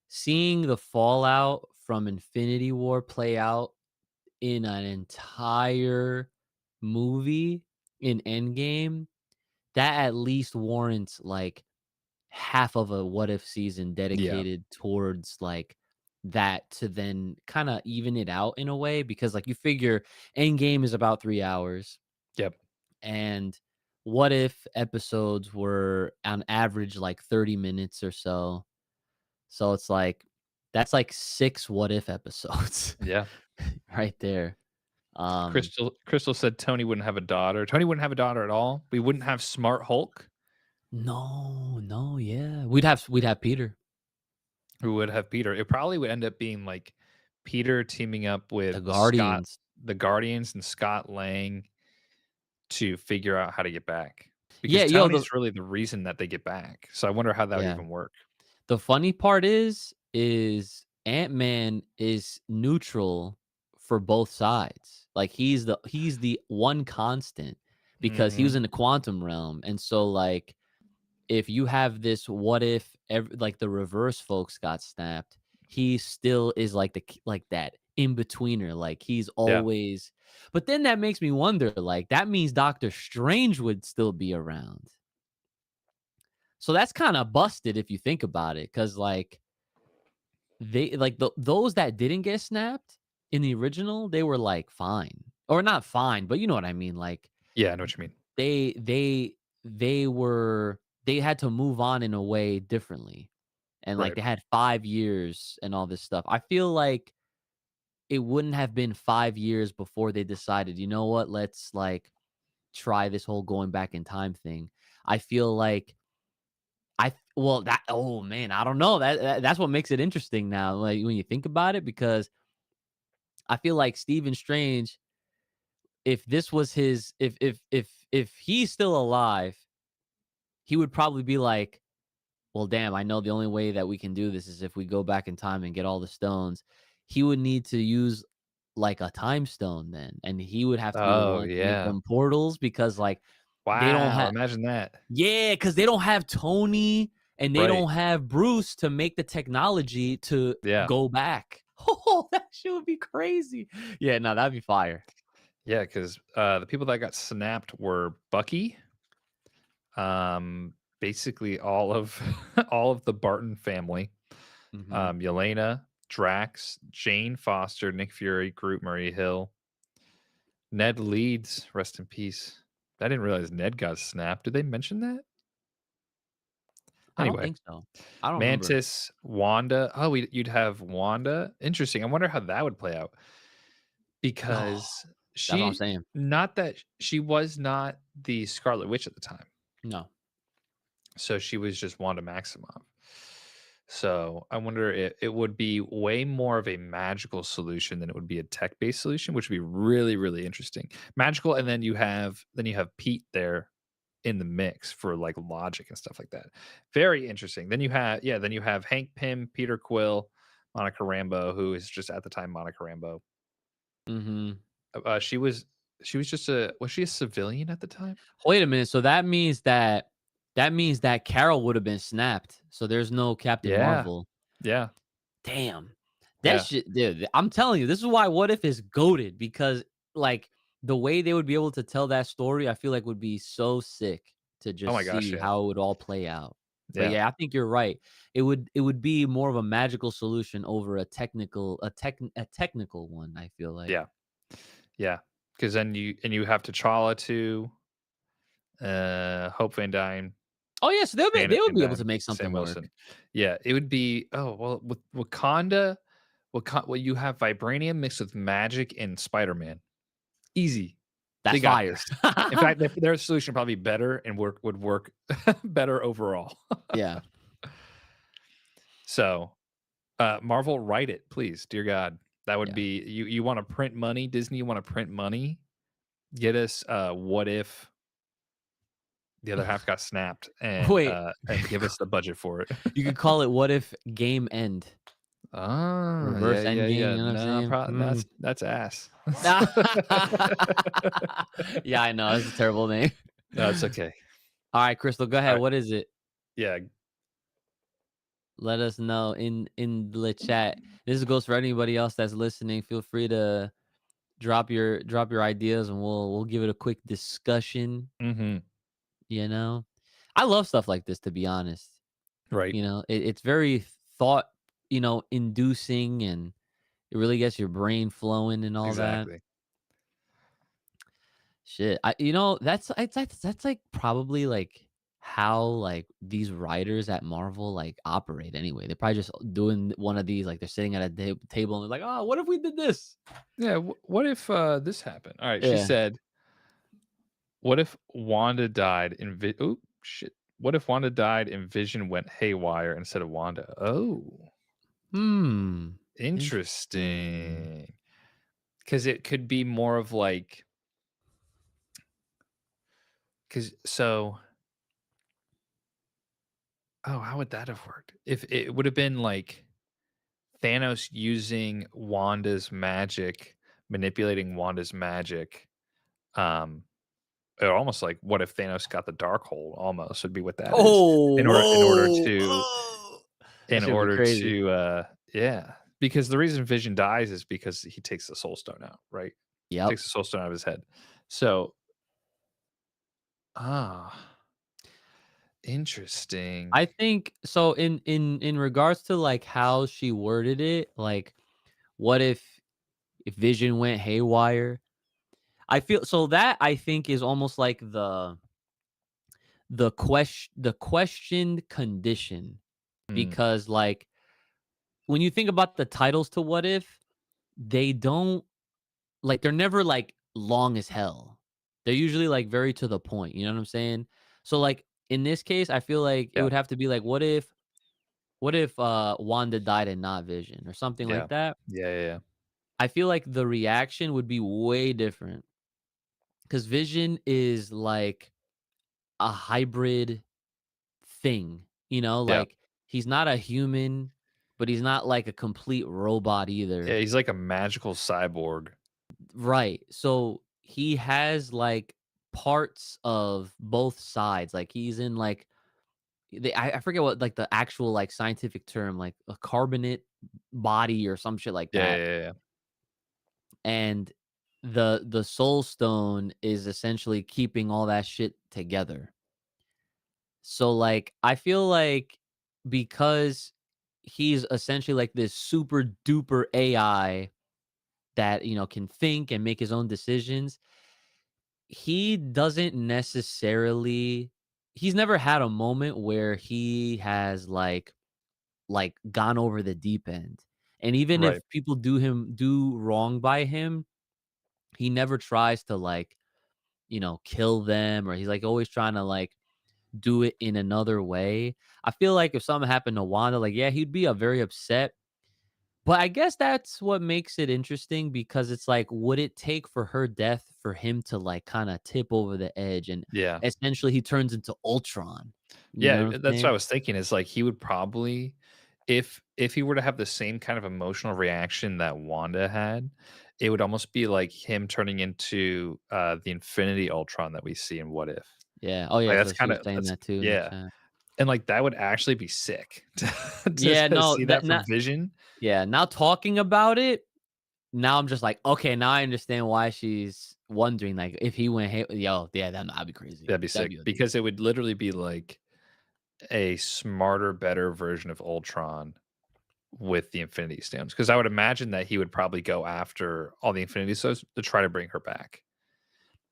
seeing the fallout from Infinity War play out in an entire movie in Endgame, that at least warrants like half of a what if season dedicated towards like that, to then kind of even it out in a way, because like you figure Endgame is about 3 hours. Yep. And what if episodes were on average like 30 minutes or so. So it's like that's like 6 what if episodes. Yeah. Right there. Crystal said Tony wouldn't have a daughter. Tony wouldn't have a daughter at all. We wouldn't have Smart Hulk. No, yeah. We'd have Peter. Who would have Peter? It probably would end up being like Peter teaming up with The Guardians. the Guardians and Scott Lang to figure out how to get back. Because Yeah, Tony's really the reason that they get back. So I wonder how that would even work. The funny part is Ant-Man is neutral for both sides. Like he's the one constant because he was in the quantum realm. And so like if you have this what if like the reverse folks got snapped, he still is like that in-betweener. Like he's always but then that makes me wonder, like that means Doctor Strange would still be around. So that's kind of busted if you think about it, because like they like those that didn't get snapped in the original, they were like fine. Or not fine, but you know what I mean. Like Yeah, I know what you mean. they they they had to move on in a way differently. And like Right. they had 5 years and all this stuff. I feel like it wouldn't have been 5 years before they decided, you know what, let's like try this whole going back in time thing. I feel like well that oh man, I don't know. That's what makes it interesting now. Like when you think about it, because I feel like Stephen Strange, if this was his if he's still alive, he would probably be like, well, damn, I know the only way that we can do this is if we go back in time and get all the stones. He would need to use like a time stone then, and he would have to be the Oh, one to make yeah. them portals because like they don't Wow, have imagine that. yeah, because they don't have Tony and they Right. don't have Bruce to make the technology to Yeah. go back. Oh, that shit would be crazy. Yeah, no, that'd be fire. Yeah, because the people that got snapped were Bucky, basically all of all of the Barton family, Mhm. Yelena, Drax, Jane Foster, Nick Fury, Groot, Maria Hill, Ned Leeds, rest in peace. I didn't realize Ned got snapped. Did they mention that? I don't Anyway, think so. I don't remember. Mantis, Wanda. Oh, you'd have Wanda. Interesting. I wonder how that would play out Oh, because that's what I'm she, saying. not that she was not the Scarlet Witch at the time. No. So she was just Wanda Maximoff. So I wonder if it would be way more of a magical solution than it would be a tech-based solution, which would be really, really interesting. Magical, and then you have Pete there in the mix for like logic and stuff like that. Very interesting. Then you have Hank Pym, Peter Quill, Monica Rambeau, who is just at the time Monica Rambeau. Mhm. Was she a civilian at the time? Wait a minute. So that means that Carol would have been snapped. So there's no Captain Yeah. Marvel. Yeah. Damn. That Yeah. shit, dude. I'm telling you, this is why What If is goaded because like the way they would be able to tell that story, I feel like would be so sick to Oh my just gosh, see yeah. how it would all play out. But Yeah. yeah, I think you're right. It would be more of a magical solution over a technical one, I feel like. Yeah. Yeah. Because then you have T'Challa too, Hope Van Dyne, Oh yeah, so they Janet would Van be able to Dyne, make Sam something work. Wilson. Yeah, it would be with Wakanda, well, you have vibranium mixed with magic and Spider-Man. Easy. They That's got fire. this. In fact, their solution would probably be better and would work better overall. Yeah. So, Marvel, write it, please, dear God. That would Yeah. be you wanna print money, Disney, you wanna print money? Get us, What If the other half got snapped Wait. and give us the budget for it. You could call it What If Game End. Ah, yeah, Reverse yeah, end game, yeah. you know what I'm No, saying? that's ass. Yeah, I know. That's a terrible name. No, it's okay. All right, Crystal, go ahead. Alright. What is it? Yeah. Let us know in the chat. This goes for anybody else that's listening. Feel free to drop your ideas and we'll give it a quick discussion, Mhm. you know. I love stuff like this, to be honest. Right. It's very thought, inducing, and it really gets your brain flowing and all that. Exactly. Shit. That's like probably like how like these writers at Marvel like operate anyway. They're probably just doing one of these, like they're sitting at a table and they're like, oh, what if we did this? Yeah, what if, this happened? Alright, she Yeah. said, "What if Wanda died in oh, shit. What if Wanda died and Vision went haywire instead of Wanda?" Oh, Interesting. interesting. Because it could be more of like 'cause so oh, how would that have worked? If it would have been like Thanos using Wanda's magic, manipulating Wanda's magic, um, or almost like what if Thanos got the Darkhold almost would be what that is. Oh, In order in order whoa, to oh. That in should be order crazy. to, yeah. Because the reason Vision dies is because he takes the Soul Stone out, right? Yep. Takes the Soul Stone out of his head. So ah. Interesting. I think so in regards to like how she worded it, like what if Vision went haywire? I feel so that I think is almost like the questioned condition Mm, because like when you think about the titles to What If, they don't like they're never like long as hell. They're usually like very to the point, you know what I'm saying? So like in this case, I feel like it yeah, would have to be like what if Wanda died and not Vision or something yeah, like that? yeah, yeah, yeah. I feel like the reaction would be way different cuz Vision is like a hybrid thing, you know, Yeah. like he's not a human, but he's not like a complete robot Yeah, either. he's like a magical cyborg. Right. So he has like parts of both sides. Like he's in like I forget what like the actual like scientific term, like a carbonate body or some shit like Yeah, that. yeah, yeah, yeah. And the soul stone is essentially keeping all that shit together. So like I feel like because he's essentially like this super duper AI that, you know, can think and make his own decisions, he doesn't necessarily he's never had a moment where he has like gone over the deep end. And even if Right. people do wrong by him, he never tries to like, you know, kill them or he's like always trying to like do it in another way. I feel like if something happened to Wanda, like yeah, he'd be a very upset. But I guess that's what makes it interesting because it's like, would it take for her death for him to like kind of tip over the edge and Yeah. essentially he turns into Ultron? You know Yeah, what I'm that's what I saying? was thinking is like he would probably if he were to have the same kind of emotional reaction that Wanda had, it would almost be like him turning into the Infinity Ultron that we see in What If. Yeah. Oh yeah. Like So that's she kind was of saying that's that too in the yeah. chat. And like that would actually be sick Yeah. to No. see That that from not. Vision. Yeah. Now talking about it, now I'm just like, okay. Now I understand why she's wondering, like, if he went, hey, yo, yeah, that'd be crazy. That'd be That'd sick be ugly. because it would literally be like a smarter, better version of Ultron with the Infinity Stones. Because I would imagine that he would probably go after all the Infinity Stones to try to bring her back.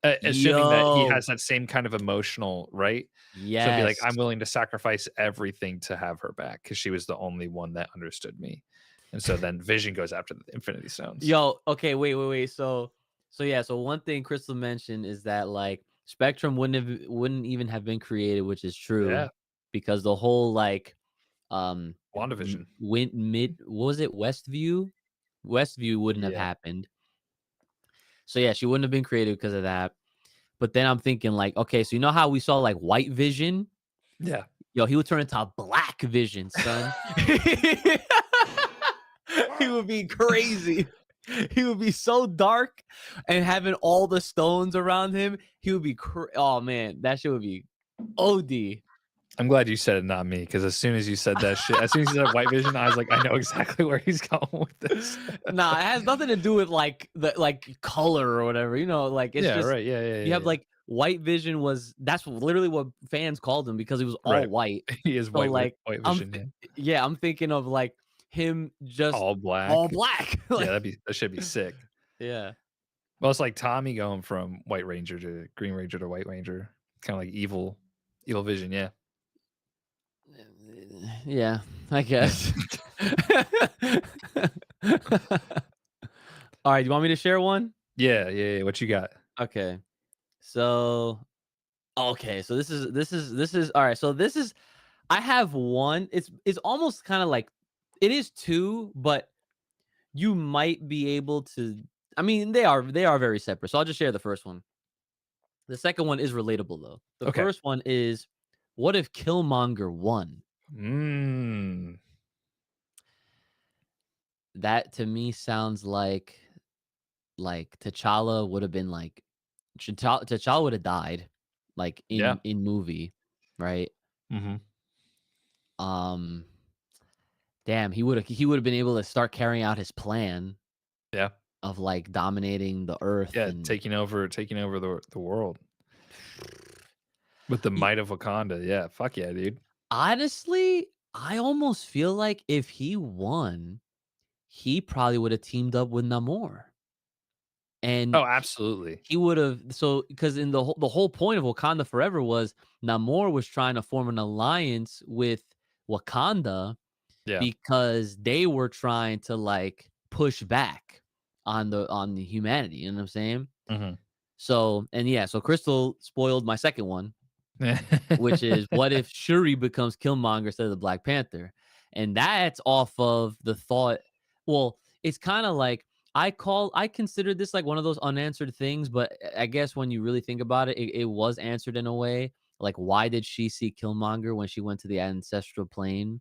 Assuming that he Yo. has that same kind of emotional, right? So it'd be like, Yes. I'm willing to sacrifice everything to have her back because she was the only one that understood me. And so then Vision goes after the Infinity Stones. Yo, okay, wait. So yeah, so one thing Crystal mentioned is that like Spectrum wouldn't even have been created, which is true, Yeah. because the whole like WandaVision. went mid what was it, Westview? Westview wouldn't have Yeah. happened. So yeah, she wouldn't have been created because of that. But then I'm thinking like, okay, so you know how we saw like White Vision? Yeah. Yo, he would turn into Black Vision, son. He would be crazy. He would be so dark and having all the stones around him. He would be oh man, that shit would be OD. I'm glad you said it, not me, because as soon as you said that shit, as soon as you said White Vision, I was like, I know exactly where he's going with this. Nah, it has nothing to do with like the like color or whatever. You know, like it's Yeah, just right. Yeah. you have like White Vision that's literally what fans called him because he was all Right. white. He is So white like white I'm vision, yeah. yeah, I'm thinking of like him just All black. all black. Yeah, Like, that should be sick. yeah. Well, it's like Tommy going from White Ranger to Green Ranger to White Ranger. Kind of like evil vision, yeah. Yeah, I Yeah. guess. All right, you want me to share one? Yeah. What you got? Okay. So so this is all right. So this is I have one. It's almost kind of like it is two, but you might be able to I mean, they are very separate. So I'll just share the first one. The second one is relatable though. The Okay. first one is what if Killmonger won? Mm. That to me sounds like T'Challa would have been like T'Challa would have died like Yeah. in movie, right? Mhm. Um damn, he would have been able to start carrying out his plan Yeah. of like dominating the earth Yeah, and taking over the world. With the might of Wakanda, yeah, fuck yeah, dude. Honestly, I almost feel like if he won, he probably would have teamed up with Namor. And Oh, absolutely. he would have so because in the whole point of Wakanda Forever was Namor was trying to form an alliance with Wakanda Yeah. because they were trying to like push back on the humanity, you know what I'm saying? Mhm. So, and yeah, so Crystal spoiled my second one, which is what if Shuri becomes Killmonger instead of the Black Panther? And that's off of the thought. Well, it's kind of like I consider this like one of those unanswered things, but I guess when you really think about it, it was answered in a way. Like, why did she see Killmonger when she went to the ancestral plane?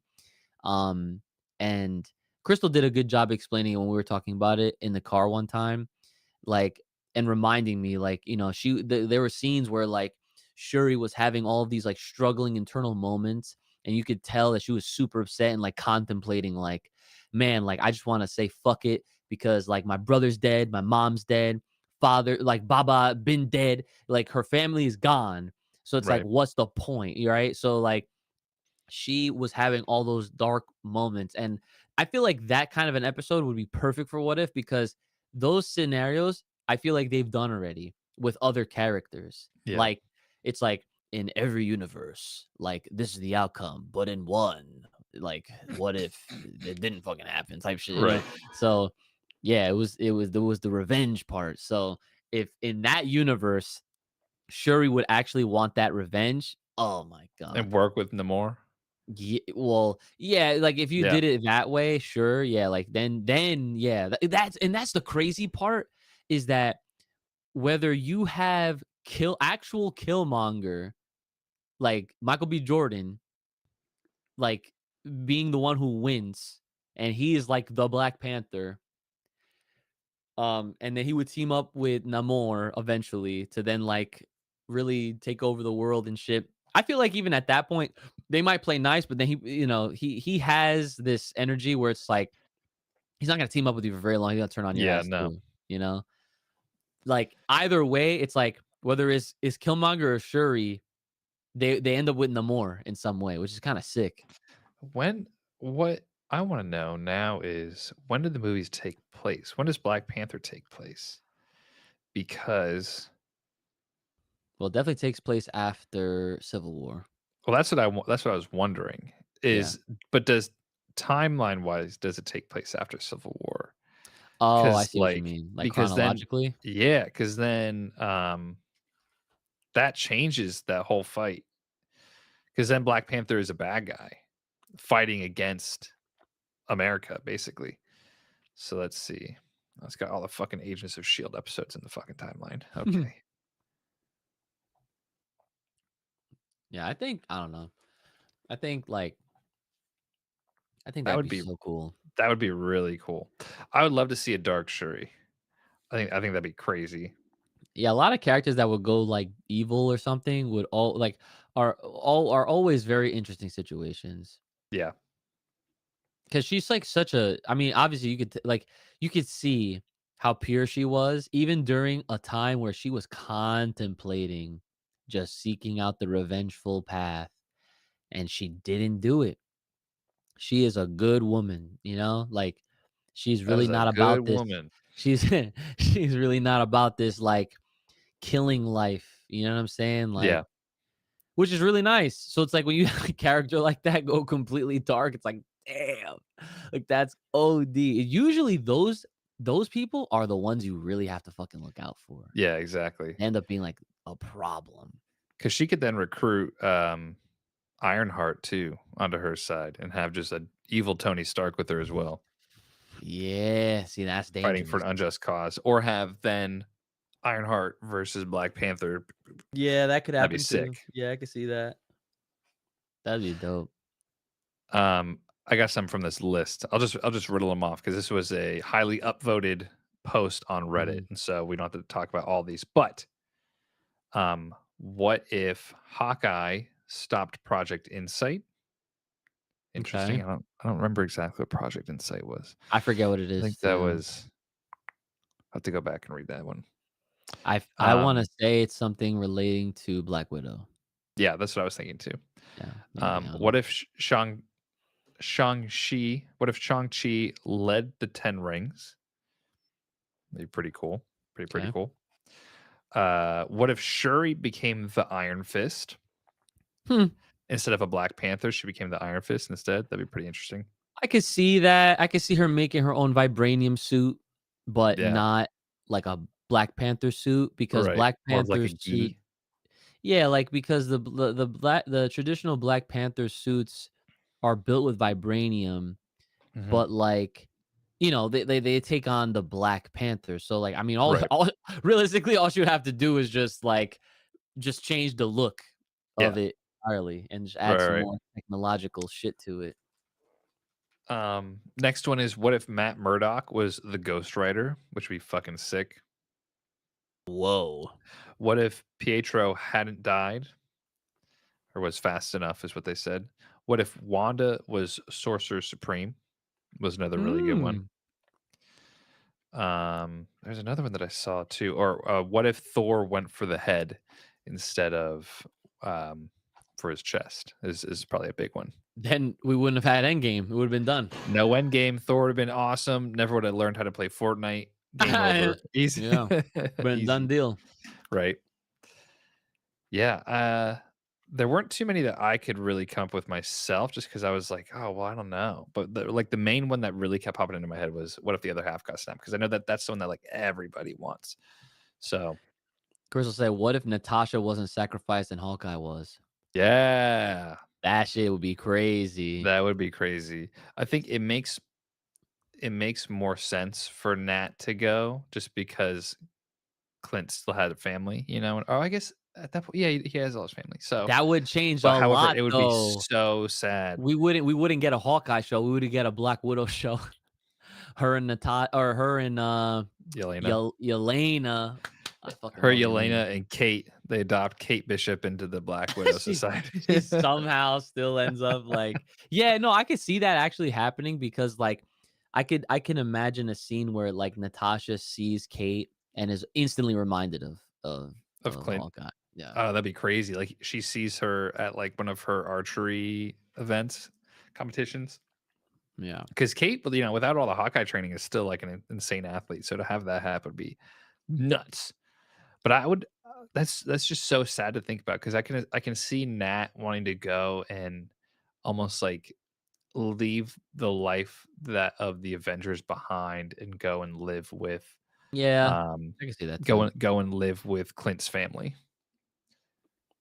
Um, and Crystal did a good job explaining it when we were talking about it in the car one time, like, and reminding me, like, there were scenes where like Shuri was having all of these like struggling internal moments, and you could tell that she was super upset and like contemplating, like, man, like I just want to say fuck it because like my brother's dead, my mom's dead, father, like Baba been dead, like her family is gone. So it's like, Right. what's the point, right? So like she was having all those dark moments. And I feel like that kind of an episode would be perfect for What If because those scenarios I feel like they've done already with other characters. Yeah. Like it's like in every universe, like this is the outcome, but in one, like what if it didn't fucking happen type shit, you know? Right. So yeah, there was the revenge part. So if in that universe Shuri would actually want that revenge, oh my god. And work with Namor? Well, yeah, like, if you Yeah. did it that way, sure, yeah, like, then, yeah, that's the crazy part is that whether you have actual Killmonger, like, Michael B. Jordan, like, being the one who wins, and he is, like, the Black Panther, and then he would team up with Namor eventually to then, like, really take over the world and shit. I feel like even at that point, they might play nice, but then he has this energy where it's like he's not gonna team up with you for very long. He's gonna turn on your Yeah, ass no. too, you know? Like either way, it's like whether is Killmonger or Shuri, they end up with Namor in some way, which is kind of sick. What I wanna know now is when did the movies take place? When does Black Panther take place? Because Well, it definitely takes place after Civil War. well, that's what I was wondering Yeah. is but does timeline-wise, does it take place after Civil War? Oh, I Because see what you mean. Like because then chronologically. yeah, because then, that changes that whole fight. Because then Black Panther is a bad guy fighting against America, basically. So let's see. It's got all the fucking Agents of Shield episodes in the fucking timeline. Okay. Yeah, I don't know. I think like I think That that'd would be be so cool. that would be really cool. I would love to see a Dark Shuri. I think that'd be crazy. Yeah, a lot of characters that would go like evil or something would all like are always very interesting situations. Yeah. Cause she's like such a I mean, obviously you could like you could see how pure she was even during a time where she was contemplating just seeking out the revengeful path and she didn't do it. She is a good woman, you know? Like she's That really is a not good about this. woman. She's she's really not about this like killing life. You know what I'm saying? Like Yeah. which is really nice. So it's like when you have a character like that go completely dark, it's like, damn, like that's OD. Usually those people are the ones you really have to fucking look out for. Yeah, exactly. They end up being like a problem. Because she could then recruit Ironheart too onto her side and have just a evil Tony Stark with her as well, Yeah, see, that's fighting for dangerous. an unjust cause, or have then Ironheart versus Black Panther. Yeah, that could That'd be happen too. sick. Yeah, I could see that. That'd be dope. I got some from this list. I'll just riddle them off because this was a highly upvoted post on Reddit, Mhm. and so we don't have to talk about all these. But what if Hawkeye stopped Project Insight? Interesting. Okay. I don't remember exactly what Project Insight was. I forget what it I is think that too. was. I have to go back and read that one. I want to say it's something relating to Black Widow. Yeah, that's what I was thinking too. Yeah, What if Shang-Chi? What if Shang-Chi led the Ten Rings? That'd be pretty cool. Pretty Okay. cool. What if Shuri became the Iron Fist? Instead of a Black Panther, she became the Iron Fist instead. That'd be pretty interesting. I could see that. I could see her making her own vibranium suit, but Yeah. not like a Black Panther suit because Right. Black More of like Panther a suit. gi. Yeah, like because the traditional Black Panther suits are built with vibranium, Mhm. but like they take on the Black Panther. So like I mean Right. all realistically all she would have to do is just change the look Yeah. of it entirely and just add Right, some right. more technological shit to it. Next one is what if Matt Murdock was the Ghost Rider, which would be fucking sick. Whoa. What if Pietro hadn't died or was fast enough is what they said. What if Wanda was Sorcerer Supreme? Was another really good one. There's another one that I saw too. Or what if Thor went for the head instead of for his chest? Is probably a big one. Then we wouldn't have had Endgame. It would have been done. No Endgame. Thor would have been awesome. Never would have learned how to play Fortnite. Game over. Easy. Yeah. Been done Easy. deal. Right. Yeah. There weren't too many that I could really come up with myself just because I was like, oh, well, I don't know. But the main one that really kept popping into my head was what if the other half got snapped? Because I know that that's the one that like everybody wants. So Crystal said, what if Natasha wasn't sacrificed and Hawkeye was? yeah, That shit would be crazy. that would be crazy. I think it makes more sense for Nat to go just because Clint still had a family, you know. Oh, I guess at that point, yeah, he has all his family. So That would change but a however, lot it would be though. so sad. We wouldn't get a Hawkeye show. We would get a Black Widow show. Her and Natasha or her and Yelena. Yelena. I fucking Her, love Yelena, and Kate. They adopt Kate Bishop into the Black Widow Society. She somehow still ends up like, yeah, no, I could see that actually happening because like I can imagine a scene where like Natasha sees Kate and is instantly reminded of Clint. Hawkeye. Yeah. Oh, that'd be crazy. Like she sees her at like one of her archery events, competitions. Yeah. Because Kate, without all the Hawkeye training, is still like an insane athlete. So to have that happen would be nuts. But I would. That's just so sad to think about because I can see Nat wanting to go and almost like leave the life that of the Avengers behind and go and live with. Yeah. I can see that too. Go and live with Clint's family.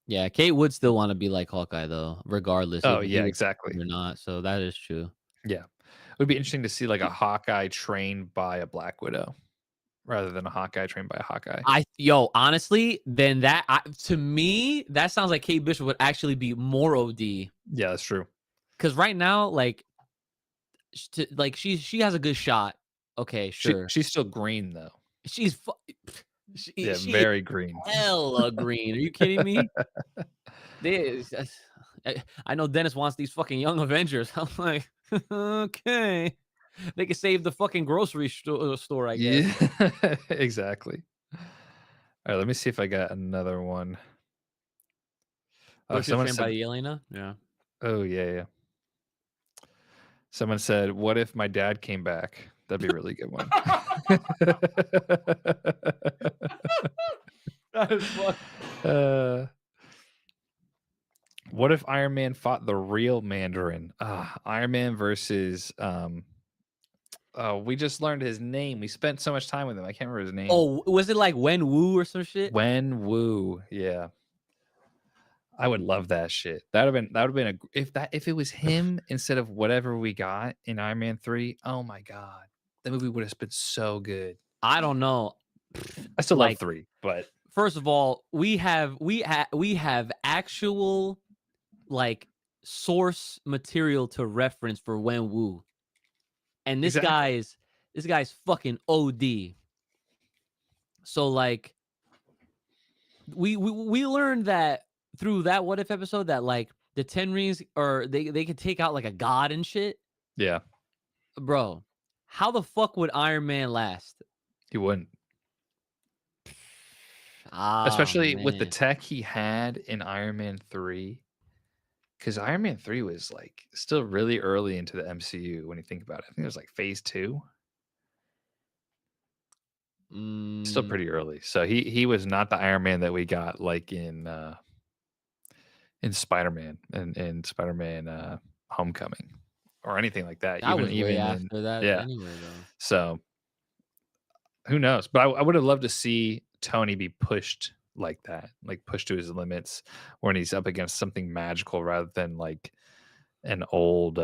Yeah, Kate would still want to be like Hawkeye though, regardless Oh if he yeah, was exactly. or not. So that is true. Yeah. It would be interesting to see like a Hawkeye trained by a Black Widow rather than a Hawkeye trained by a Hawkeye. Honestly, then to me, that sounds like Kate Bishop would actually be more OD. Yeah, that's true. Because right now, like she has a good shot. Okay, sure. She's still green though. She's very green. Hella green. Are you kidding me? I know Dennis wants these fucking young Avengers. I'm like, okay. They can save the fucking grocery store, I guess. Yeah, exactly. All right, let me see if I got another one. Oh, someone said by Yelena? Yeah. Oh, yeah. Someone said, what if my dad came back? That'd be a really good one. That is fun. What if Iron Man fought the real Mandarin? Iron Man versus we just learned his name. We spent so much time with him. I can't remember his name. Oh, was it like Wen Wu or some shit? Wen Wu, yeah. I would love that shit. That would have been if it was him instead of whatever we got in Iron Man 3. Oh my god. That movie would have been so good. I don't know. I still love 3, but first of all, we have actual like source material to reference for Wen Wu. And this guy's fucking OD. So like we learned that through that What If episode that like the 10 rings or they could take out like a god and shit. Yeah. Bro, how the fuck would Iron Man last? He wouldn't. Oh especially with the man. tech he had in Iron Man 3. Because Iron Man 3 was like still really early into the MCU when you think about it. I think it was like phase 2. Still Mm, pretty early. So he was not the Iron Man that we got like in Spider-Man and Spider-Man Homecoming or anything like that. that Even was way even in after that yeah. anyway, though. So who knows? But I would have loved to see Tony be pushed like that, like pushed to his limits when he's up against something magical rather than like an old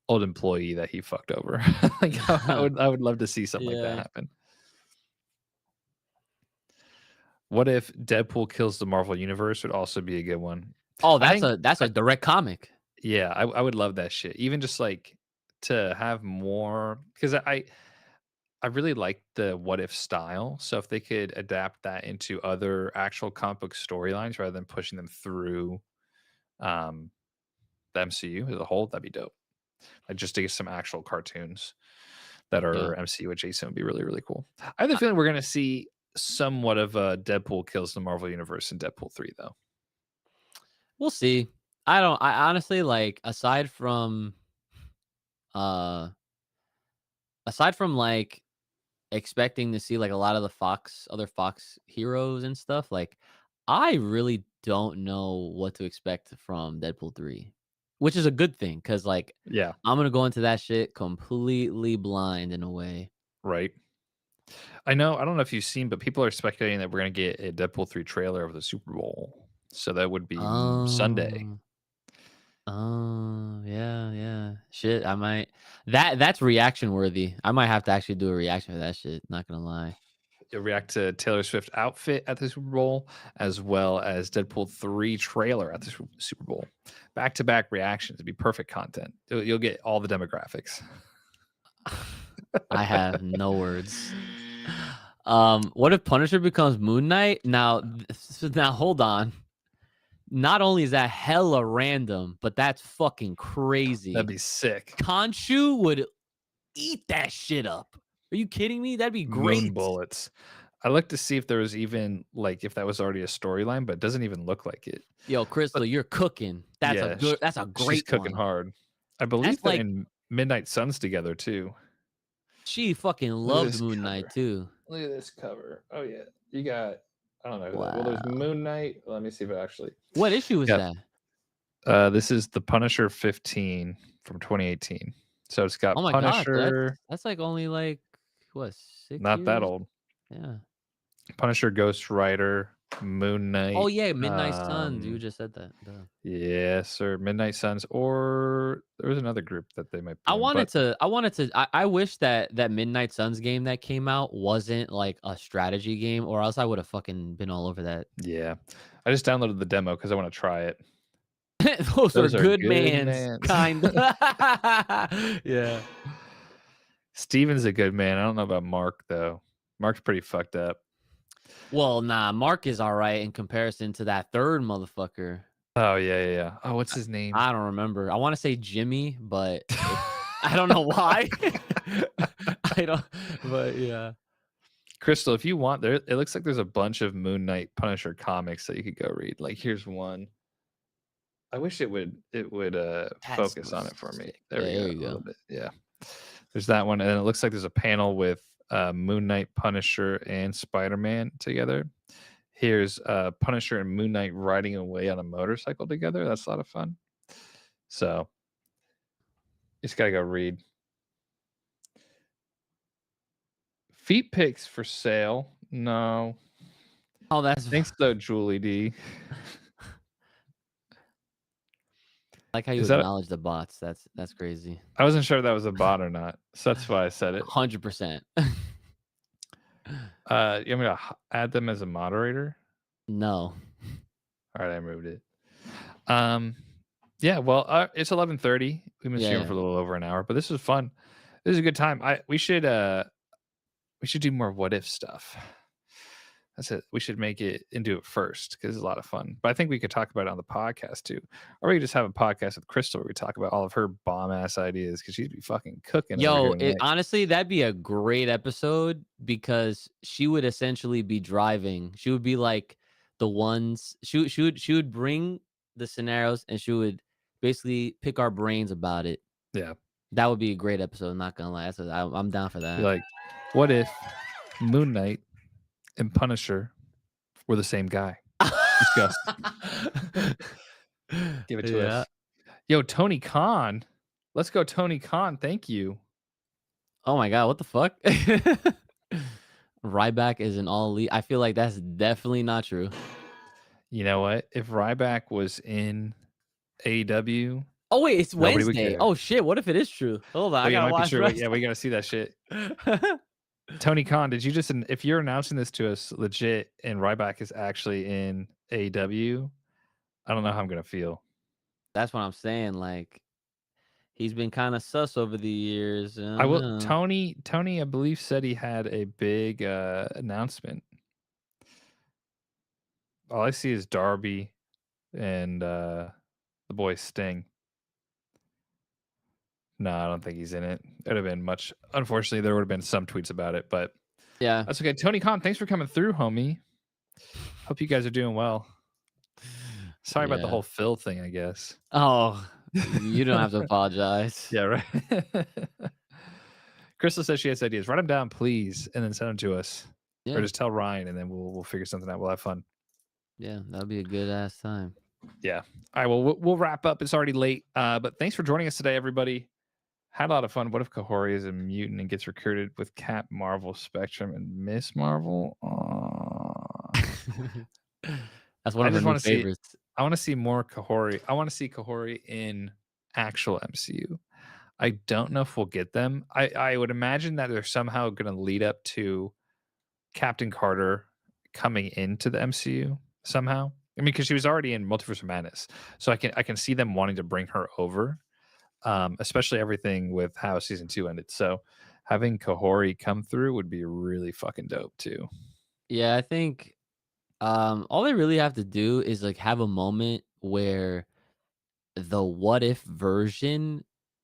employee that he fucked over. Like I would love to see something like that Yeah. happen. What if Deadpool kills the Marvel universe would also be a good one. Oh, I think that's a direct comic. yeah, I would love that shit. Even just like to have more because I really like the what if style. So if they could adapt that into other actual comic book storylines rather than pushing them through um the MCU as a whole, that'd be dope. Like just to get some actual cartoons that Yeah. are MCU adjacent would be really, really cool. I have the feeling we're gonna see somewhat of a Deadpool kills the Marvel universe in Deadpool 3 though. We'll see. I honestly like uh aside from like expecting to see like a lot of the other Fox heroes and stuff, like I really don't know what to expect from Deadpool 3, which is a good thing cuz like Yeah, I'm going to go into that shit completely blind in a way. right. I know. I don't know if you've seen, but people are speculating that we're gonna get a Deadpool 3 trailer of the Super Bowl. So that would be Sunday. Oh. Oh, yeah, yeah. Shit, I might that's reaction worthy. I might have to actually do a reaction for that shit, not gonna lie. You'll react to Taylor Swift outfit at the Super Bowl, as well as Deadpool 3 trailer at the Super Bowl. Back to back reactions. It'd be perfect content. You'll get all the demographics. I have no words. What if Punisher becomes Moon Knight? Now hold on. Not only is that hella random, but that's fucking crazy. That'd be sick. Khonshu would eat that shit up. Are you kidding me? That'd be great. Moon bullets. I'd like to see if there was even like if that was already a storyline, but it doesn't even look like it. Yo, Crystal, you're cooking. That's Yeah, a good. That's a she's great cooking one. hard. I believe That's they're like in Midnight Suns together too. she fucking Look at loved this Moon Knight cover. too. Look at this cover. Oh yeah, you got. I don't know. Who that, well, there's Wow. Moon Knight. Let me see if it actually. What issue is that? This is the Punisher 15 from 2018. So it's got Oh my god, Punisher. that's like only like what 6 Not that years? old. Yeah. Punisher, Ghost Rider, Moon Knight. Oh yeah, Midnight Suns. You just said that. Duh. Yes, sir. Midnight Suns, or there was another group that they might. Be I in, wanted but to. I wish that Midnight Suns game that came out wasn't like a strategy game, or else I would have fucking been all over that. Yeah, I just downloaded the demo because I want to try it. Those are good mans, kind. Yeah. Steven's a good man. I don't know about Mark though. Mark's pretty fucked up. Well, nah, Mark is all right in comparison to that third motherfucker. Oh yeah. Oh, what's his name? I don't remember. I want to say Jimmy, but I don't know why. I don't. But yeah. Crystal, if you want, there it looks like there's a bunch of Moon Knight Punisher comics that you could go read. Like here's one. I wish it would focus on it for me. There we go. A little bit. Yeah. There's that one, and it looks like there's a panel with Moon Knight, Punisher, and Spider-Man together. Here's Punisher and Moon Knight riding away on a motorcycle together. That's a lot of fun. So you just gotta go read. Feet pics for sale. No. Oh, that's thanks though, Julie D. I like how you acknowledge the bots. That's crazy. I wasn't sure if that was a bot or not, so that's why I said it. 100%. You want me to add them as a moderator? No. All right, I removed it. Yeah. Well, it's 11:30. We've been streaming for a little over an hour, but this was fun. This is a good time. We should do more what if stuff. I said we should make it and do it first because it's a lot of fun. But I think we could talk about it on the podcast too, or we could just have a podcast with Crystal where we talk about all of her bomb ass ideas because she'd be fucking cooking over Yo, here tonight. honestly, that'd be a great episode because she would essentially be driving. She would be like the ones she would bring the scenarios and she would basically pick our brains about it. Yeah, that would be a great episode. Not gonna lie, I'm down for be that. like, what if Moon Knight and Punisher were the same guy? Discuss. Give it to us. Yo, Tony Khan. Let's go, Tony Khan. Thank you. Oh my god, what the fuck? Ryback is an all elite. I feel like that's definitely not true. You know what? If Ryback was in AEW, oh wait, it's nobody would Wednesday. care. Oh shit, what if it is true? Hold on, I gotta watch. Yeah, we gotta see that shit. Tony Khan, did you just? If you're announcing this to us legit, and Ryback is actually in AEW, I don't know how I'm gonna feel. That's what I'm saying. Like, he's been kind of sus over the years. I will. Tony, I believe, said he had a big announcement. All I see is Darby and the boy Sting. No, I don't think he's in it. It would have been much. Unfortunately, there would have been some tweets about it, but yeah, that's okay. Tony Khan, thanks for coming through, homie. Hope you guys are doing well. Sorry about the whole Phil thing, I guess. Oh, you don't have to apologize. Yeah, right. Crystal says she has ideas. Write them down, please, and then send them to us. Yeah. Or just tell Ryan, and then we'll figure something out. We'll have fun. Yeah, that'll be a good ass time. Yeah. All right. Well, we'll wrap up. It's already late. But thanks for joining us today, everybody. Had a lot of fun. What if Kahori is a mutant and gets recruited with Cap Marvel, Spectrum, and Miss Marvel? That's one of her new favorites. I want to see more Kahori. I want to see Kahori in actual MCU. I don't know if we'll get them. I would imagine that they're somehow going to lead up to Captain Carter coming into the MCU somehow. I mean, because she was already in Multiverse of Madness, so I can see them wanting to bring her over. Especially everything with how season 2 ended. So having Kahori come through would be really fucking dope too. Yeah, I think all they really have to do is like have a moment where the what if version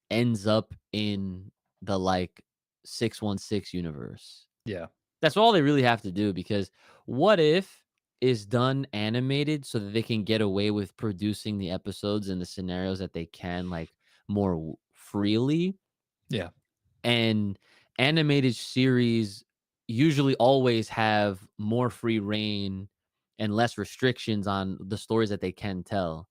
ends up in the like 616 universe. Yeah. That's all they really have to do because what if is done animated so that they can get away with producing the episodes and the scenarios that they can like more freely. Yeah. And animated series usually always have more free reign and less restrictions on the stories that they can tell.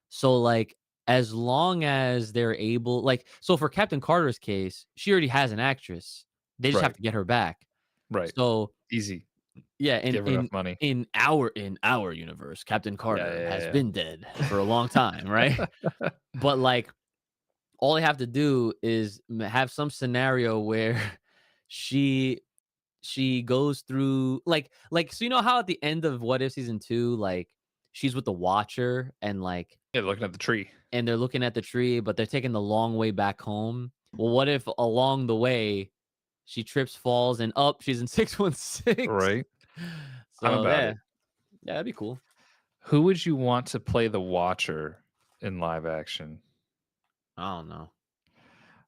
So like as long as they're able like so for Captain Carter's case, she already has an actress. They just have to get her back. Right. So easy. Yeah, give her enough money. In our universe, Captain Carter has been dead for a long time, right? But like all they have to do is have some scenario where she goes through like so you know how at the end of What If season 2 like she's with the Watcher and like looking at the tree. And they're looking at the tree but they're taking the long way back home. Well, what if along the way she trips, falls, and up she's in 616? Right. So I'm about it. Yeah, that'd be cool. Who would you want to play the Watcher in live action? I don't know.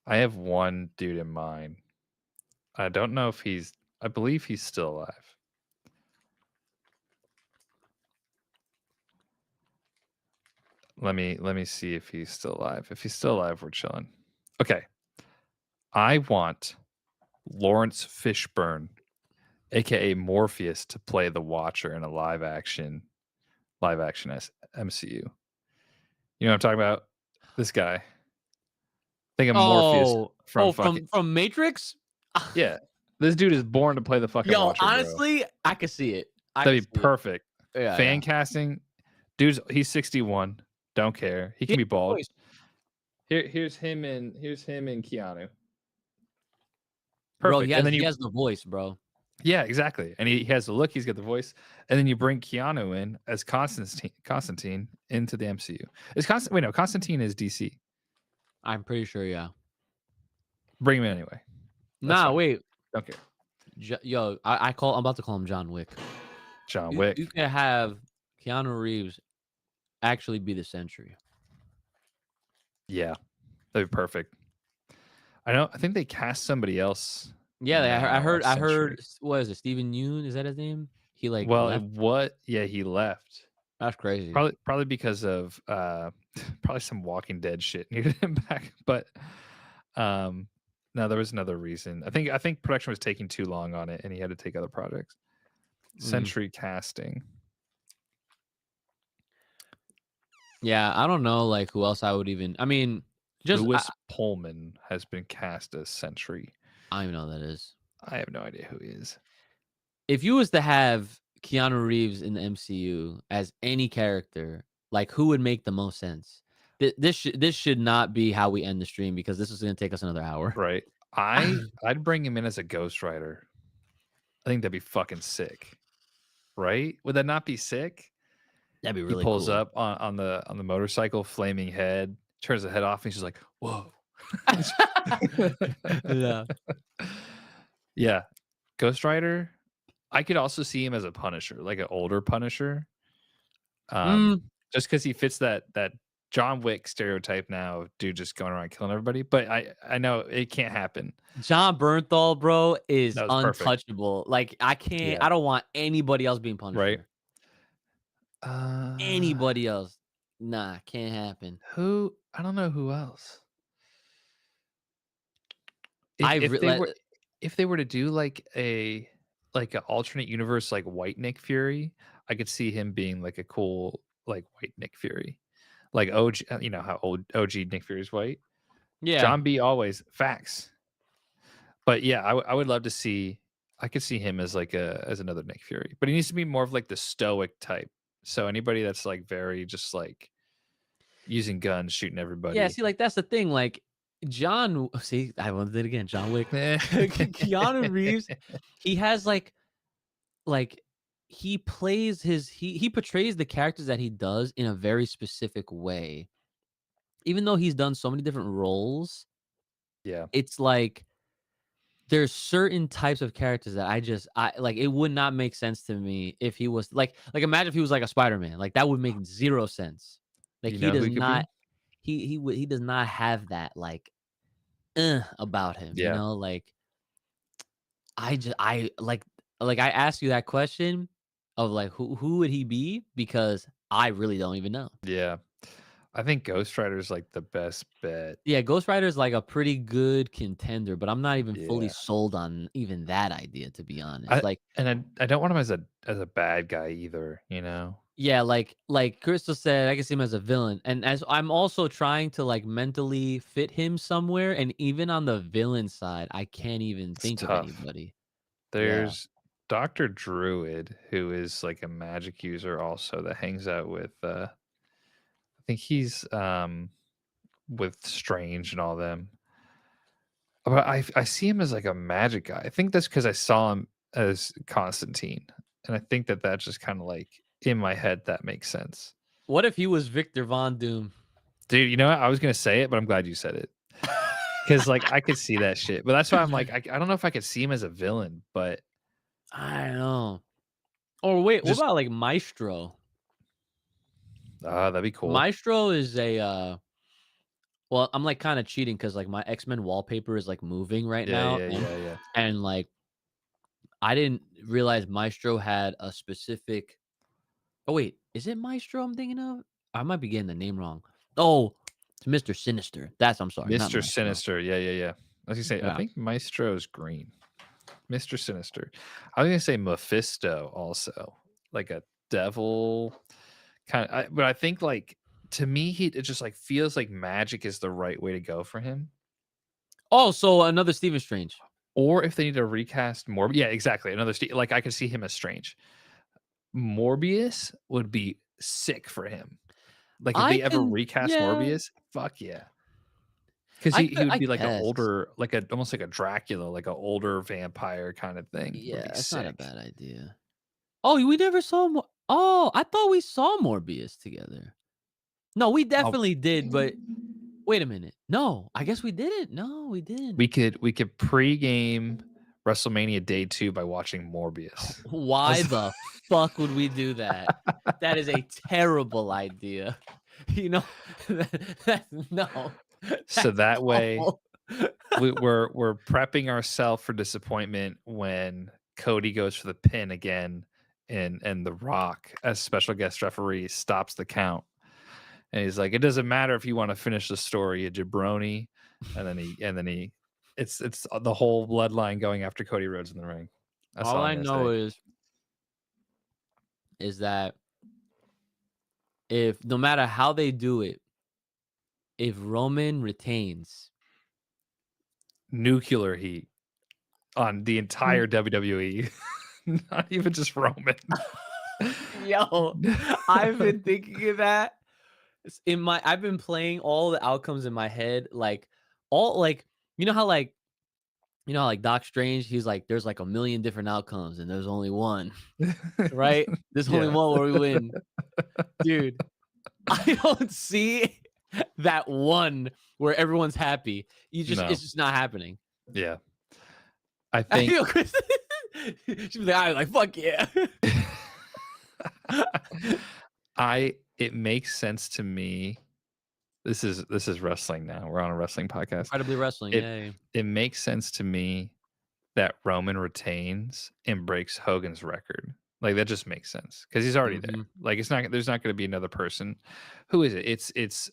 I have one dude in mind. I don't know if I believe he's still alive. Let me see if he's still alive. If he's still alive, we're chilling. Okay. I want Lawrence Fishburne, aka Morpheus, to play the Watcher in a live action as MCU. You know what I'm talking about? This guy. Think of Morpheus from Matrix? Yeah. This dude is born to play the fucking Watcher, honestly, bro. I could see it. That'd be perfect. Yeah, Fan casting. He's 61. Don't care. He can be bald. Here's him and Keanu. Perfect. Bro, he he has the voice, bro. Yeah, exactly. And he has the look, he's got the voice. And then you bring Keanu in as Constantine into the MCU. Constantine is DC. I'm pretty sure, yeah. Bring him in anyway. Wait. Don't care. I'm about to call him John Wick. John You Wick. could have Keanu Reeves actually be the Sentry. Yeah, that'd be perfect. I think they cast somebody else. Yeah, I Now heard. as I heard. Sentry. What is it? Steven Yeun? Is that his name? He like Well, left. what? Yeah, he left. That's crazy. Probably because of probably some Walking Dead shit needed him back. But no, there was another reason. I think production was taking too long on it, and he had to take other projects. Sentry casting. Yeah, I don't know like who else I would even. I mean, just Louis Pullman has been cast as Sentry. I don't even know who that is. I have no idea who he is. If you was to have Keanu Reeves in the MCU as any character, like who would make the most sense? This should not be how we end the stream because this is going to take us another hour. Right. I'd bring him in as a Ghost Rider. I think that'd be fucking sick. Right? Would that not be sick? That'd be really He pulls cool. up on the motorcycle, flaming head, turns the head off, and he's just like, "Whoa!" Yeah. Yeah, Ghost Rider. I could also see him as a Punisher, like an older Punisher. Just because he fits that John Wick stereotype now of dude just going around killing everybody. But I know it can't happen. John Bernthal, bro, is That was perfect. untouchable. Like I can't. Yeah. I don't want anybody else being Punisher. Right. Anybody else? Nah, can't happen. Who? I don't know who else. If they were to do like an alternate universe like White Nick Fury, I could see him being like a cool like White Nick Fury, like OG. You know how OG Nick Fury's white. Yeah. John B. always facts. But yeah, I would love to see. I could see him as like as another Nick Fury, but he needs to be more of like the stoic type. So anybody that's like very just like using guns, shooting everybody. Yeah, see, like that's the thing. Like John, see, I wanted it again. John Wick, Keanu Reeves, he has like he plays he portrays the characters that he does in a very specific way. Even though he's done so many different roles, Yeah, it's like there's certain types of characters that I like. It would not make sense to me if he was like imagine if he was like a Spider-Man. Like that would make zero sense. Like You he know who does he could be? not. He does not have that like about him. Yeah. You know, like I asked you that question of like who would he be because I really don't even know. Yeah. I think Ghost Rider is like the best bet. Yeah, Ghost Rider is like a pretty good contender, but I'm not even fully Yeah. sold on even that idea, to be honest. I don't want him as a bad guy either, you know? Yeah, like Crystal said, I can see him as a villain, and as I'm also trying to like mentally fit him somewhere, and even on the villain side, I can't even think of tough. anybody. There's Dr. Druid, who is like a magic user also that hangs out with I think he's with Strange and all them. But I see him as like a magic guy. I think that's because I saw him as Constantine. And I think that just kind of like in my head that makes sense. What if he was Victor Von Doom? Dude, you know what? I was gonna say it, but I'm glad you said it. Because like I could see that shit. But that's why I'm like, I don't know if I could see him as a villain, but I don't know. Or wait, what about like Maestro? that'd be cool. Maestro is a well, I'm like kind of cheating because like my X-Men wallpaper is like moving right now. Yeah. And like I didn't realize Maestro had a specific. Oh wait, is it Maestro I'm thinking of? I might be getting the name wrong. Oh, it's Mr. Sinister. I'm sorry. not Mr. Maestro. Sinister. Yeah. I was gonna say, I think Maestro's green. Mr. Sinister. I was gonna say Mephisto also, like a devil kind of. But I think like to me, it just like feels like magic is the right way to go for him. Oh, so another Stephen Strange. Or if they need to recast more, yeah, exactly. Another like I could see him as Strange. Morbius would be sick for him. Like if they ever recast Morbius, fuck yeah. Because he would be like an older, almost like a Dracula, like an older vampire kind of thing. Yeah, that's not a bad idea. Oh, we never saw more. Oh, I thought we saw Morbius together. No, we definitely did, but wait a minute. No, I guess we didn't. No, we didn't. We could pregame WrestleMania Day 2 by watching Morbius. Why the fuck would we do that? That is a terrible idea. You know, no. So That's that way awful. we're prepping ourselves for disappointment when Cody goes for the pin again, and The Rock, as special guest referee, stops the count. And he's like, "It doesn't matter if you want to finish the story, you jabroni." And then he it's the whole bloodline going after Cody Rhodes in the ring. That's All all I'm I gonna know say. is that if no matter how they do it, if Roman retains, Nuclear heat on the entire WWE. Not even just Roman. yo, I've been thinking of that. I've been playing all the outcomes in my head, like all like you know how like Doc Strange, he's like, there's like a million different outcomes and there's only one, right? There's only Yeah. one where we win. Dude, I don't see that one where everyone's happy. No. It's just not happening. Yeah. I I think feel Chris. She'd be like, I was like, fuck yeah. it makes sense to me. This is wrestling now. We're on a wrestling podcast. Incredibly wrestling, yay. It makes sense to me that Roman retains and breaks Hogan's record. Like that just makes sense because he's already there. Like there's not going to be another person. Who is it? It's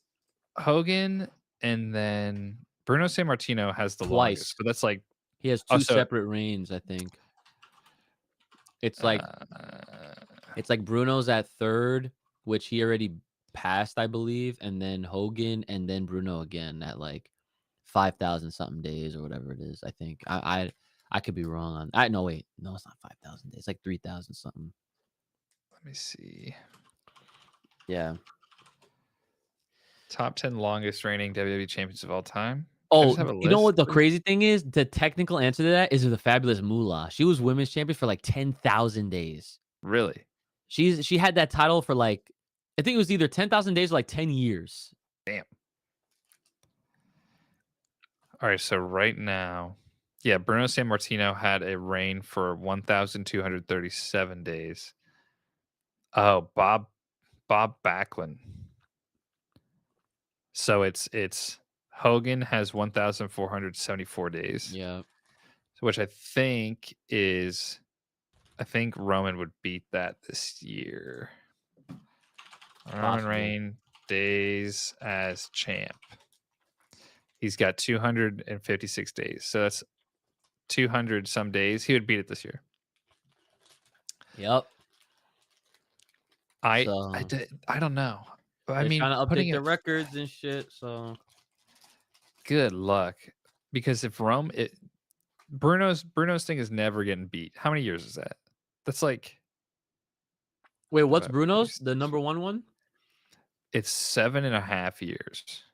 Hogan, and then Bruno Sammartino has the longest, but that's like he has two separate reigns, I think. It's like Bruno's at third, which he already passed, I believe, and then Hogan, and then Bruno again at like 5,000 something days or whatever it is. I think I could be wrong on. No, wait, no, it's not 5,000 days. It's like 3,000 something. Let me see. Yeah. Top 10 longest reigning WWE champions of all time. Oh, you know what the crazy thing is? The technical answer to that is the Fabulous Moolah. She was women's champion for like 10,000 days. Really? She had that title for like, I think it was either 10,000 days or like 10 years. Damn. All right, so right now, yeah, Bruno Sammartino had a reign for 1,237 days. Oh, Bob Backlund. So it's Hogan has 1,474 days. Yeah. Which I think Roman would beat that this year. Roman Reigns days as champ. He's got 256 days. So that's 200 some days. He would beat it this year. Yep. I don't know. I mean, trying to update their records and shit. So good luck, because if Bruno's thing is never getting beat. How many years is that? That's like. Wait, what's Bruno's? The number one? It's 7.5 years.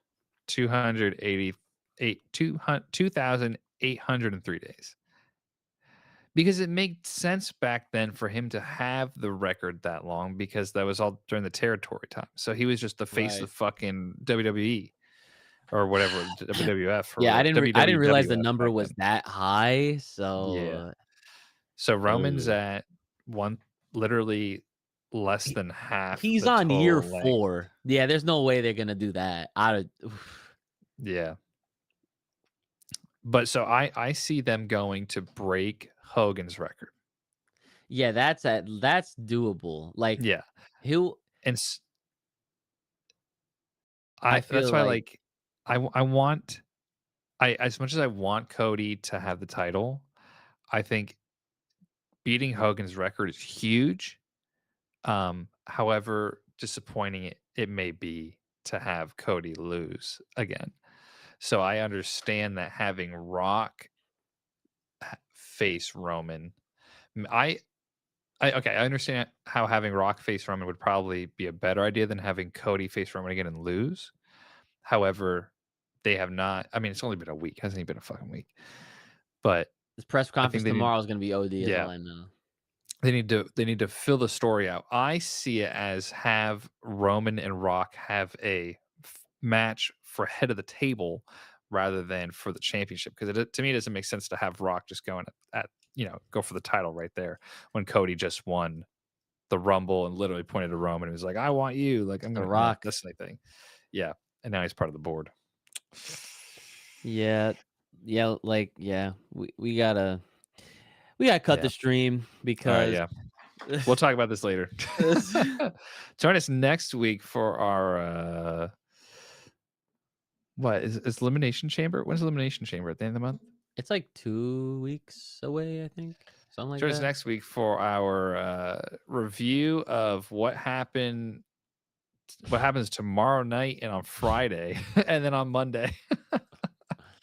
2,803 days. Because it made sense back then for him to have the record that long, because that was all during the territory time. So he was just the face of fucking WWE or whatever, WWF. Yeah, I didn't realize the number was that high. So yeah. So Roman's at literally less than half. He's on year 4. Yeah, there's no way they're gonna do that. Yeah. But so I see them going to break Hogan's record. Yeah, that's doable. Like, yeah, he'll and that's why like I want as much as I want Cody to have the title, I think beating Hogan's record is huge. However disappointing it may be to have Cody lose again. So I understand that having Rock face Roman, I understand how having Rock face Roman would probably be a better idea than having Cody face Roman again and lose. However, they have not. I mean, it's only been a week. It hasn't even been a fucking week. But this press conference tomorrow is going to be OD. Is all I know. They need to fill the story out. I see it as have Roman and Rock have a match for head of the table rather than for the championship, because to me it doesn't make sense to have Rock just going at go for the title right there when Cody just won the Rumble and literally pointed to Roman and was like, "I want you." Like, I'm The gonna Rock. this anything. Yeah, and now he's part of the board. Yeah, we gotta cut the stream All right, because yeah. We'll talk about this later. Join us next week for our what is Elimination Chamber? When's Elimination Chamber? At the end of the month? it's like 2 weeks away, I think. Something like Join us that. next week for our review of what happens tomorrow night and on Friday, and then on Monday.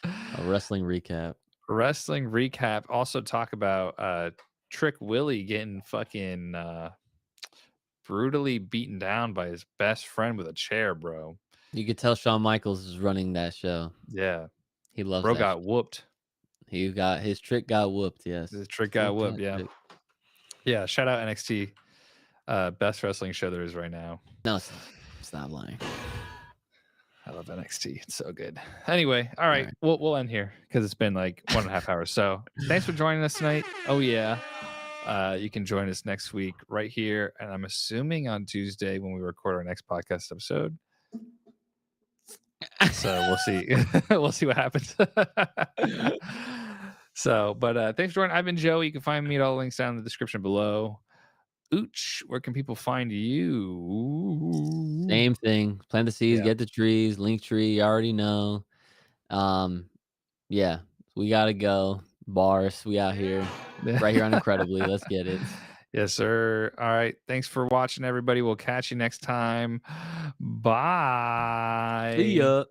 A wrestling recap. Wrestling recap. Also talk about Trick Willie getting fucking brutally beaten down by his best friend with a chair, bro. You could tell Shawn Michaels is running that show. Yeah. He loves Bro that got shit. whooped. His trick got whooped, yes. His trick got whooped, yeah. trick. Yeah, shout out NXT. Best wrestling show there is right now. No, stop lying. I love NXT. It's so good. Anyway, all right. We'll end here because it's been like 1.5 hours. So thanks for joining us tonight. Oh yeah. You can join us next week right here. And I'm assuming on Tuesday when we record our next podcast episode. So we'll see. We'll see what happens. But thanks for joining. I've been Joe. You can find me at all the links down in the description below. Uch, where can people find you? Same thing. Plant the seeds, get the trees, Linktree, you already know. Yeah, we gotta go. Bars, we out here. Right here on Incredibly. Let's get it. Yes, sir. All right. Thanks for watching, everybody. We'll catch you next time. Bye. See ya.